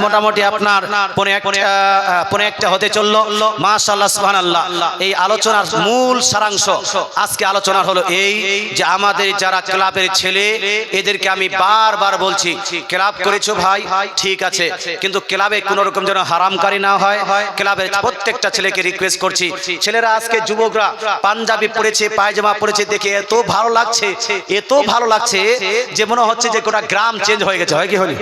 মোটামুটি আপনার পৌনে একটা হতে চললো। মাশাআল্লাহ, সুবহানাল্লাহ। এই আলোচনার মূল সারাংশ আজকে আলোচনার হলো এই যে আমাদের যারা ক্লাবের ছেলে, এদেরকে আমি বারবার বলছি, ক্লাব করেছো ভাই ঠিক আছে, কিন্তু ক্লাবে কোনো রকম যেন হারামকারী না হয়। ক্লাবের প্রত্যেকটা ছেলেকে রিকোয়েস্ট করছি, ছেলেরা আজকে যুবকরা পাঞ্জাবি পরেছে, পায়জামা পরেছে, দেখে এত ভালো লাগছে, এত ভালো লাগছে যে মনে হচ্ছে যে গোটা গ্রাম চেঞ্জ হয়ে গেছে। হয় কি হলি?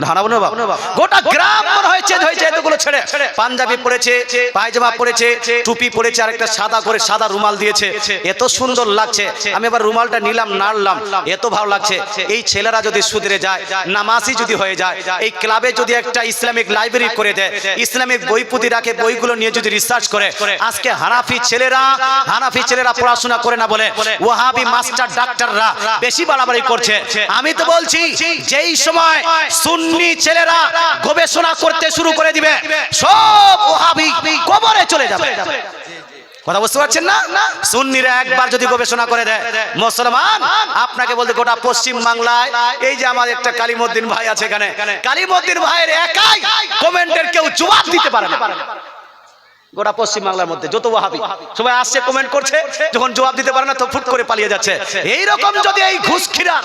হানা বলুন বাবা, গোটা গ্রাম মনে হয় চেঞ্জ হয়েছে। এতগুলো ছেলে পাঞ্জাবি পরেছে, পায়জামা পরেছে, টুপি পরেছে, আর একটা সাদা করে সাদা রুমাল দিয়েছে, এত সুন্দর লাগছে। আমি আবার রুমালটা নিলাম, নাড়লাম, এত ভালো লাগছে। এই ছেলেরা যদি সুধরে যায়, নামাজি যদি হয়ে যায়, এই ক্লাবে যদি একটা ইসলামিক লাইব্রেরি করে দেয়, ইসলামিক বই পুঁথি রাখে, বইগুলো নিয়ে যদি রিসার্চ করে, আজকে হানাফি ছেলেরা পড়াশোনা করে না বলে ওয়াহাবি মাস্টার ডাক্তাররা বেশি বাড়াবাড়ি করছে। আমি তো বলছি, যেই সময় সুন্নি ছেলেরা গবেষণা করতে শুরু করে দিবে, সব ওয়াহাবি কবরে চলে যাবে। কথা বুঝতে পারছেন না? সুন্নিরা একবার যদি গবেষণা করে দেয়, মুসলমান আপনাকে বলতে গোটা পশ্চিম বাংলায়, এই যে আমার একটা কালিমউদ্দিন ভাই আছে এখানে, কালিমউদ্দিন ভাইয়ের একাই কমেন্টের কেউ জবাব দিতে পারে না। গোটা পশ্চিম বাংলার মধ্যে যত ওয়াহাবি সবাই আসছে কমেন্ট করছে, যখন জবাব দিতে পারে না তো ফুট করে পালিয়ে যাচ্ছে। এই রকম যদি এই ঘুষখিরা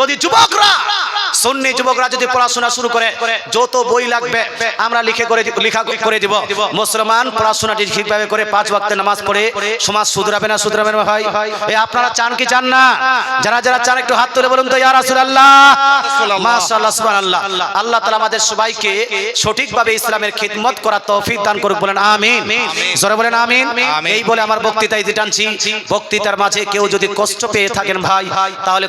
যদি যুবকরা সুন্নি যুবকরা যদি পড়াশোনা শুরু করে, যত বই লাগবে আমরা লেখা করে দিব। মুসলমান পড়াশোনাটি ঠিকভাবে করে 5 ওয়াক্তের নামাজ পড়ে সমাজ শুধরাবে না শুধরাবে না ভাই? এই আপনারা চান কি চান না? যারা যারা চান একটু হাত তুলে বলুন তো ইয়া রাসূলুল্লাহ, মাশাআল্লাহ, সুবহানাল্লাহ। আল্লাহ তাআলা আমাদের সবাইকে সঠিকভাবে ইসলামের খিদমত করার তৌফিক দান করুক, বলেন আমিন। জোরে বলেন আমিন। এই বলে আমার বক্তৃতা টানছি। বক্তৃতার মাঝে কেউ যদি কষ্ট পেয়ে থাকেন ভাই, তাহলে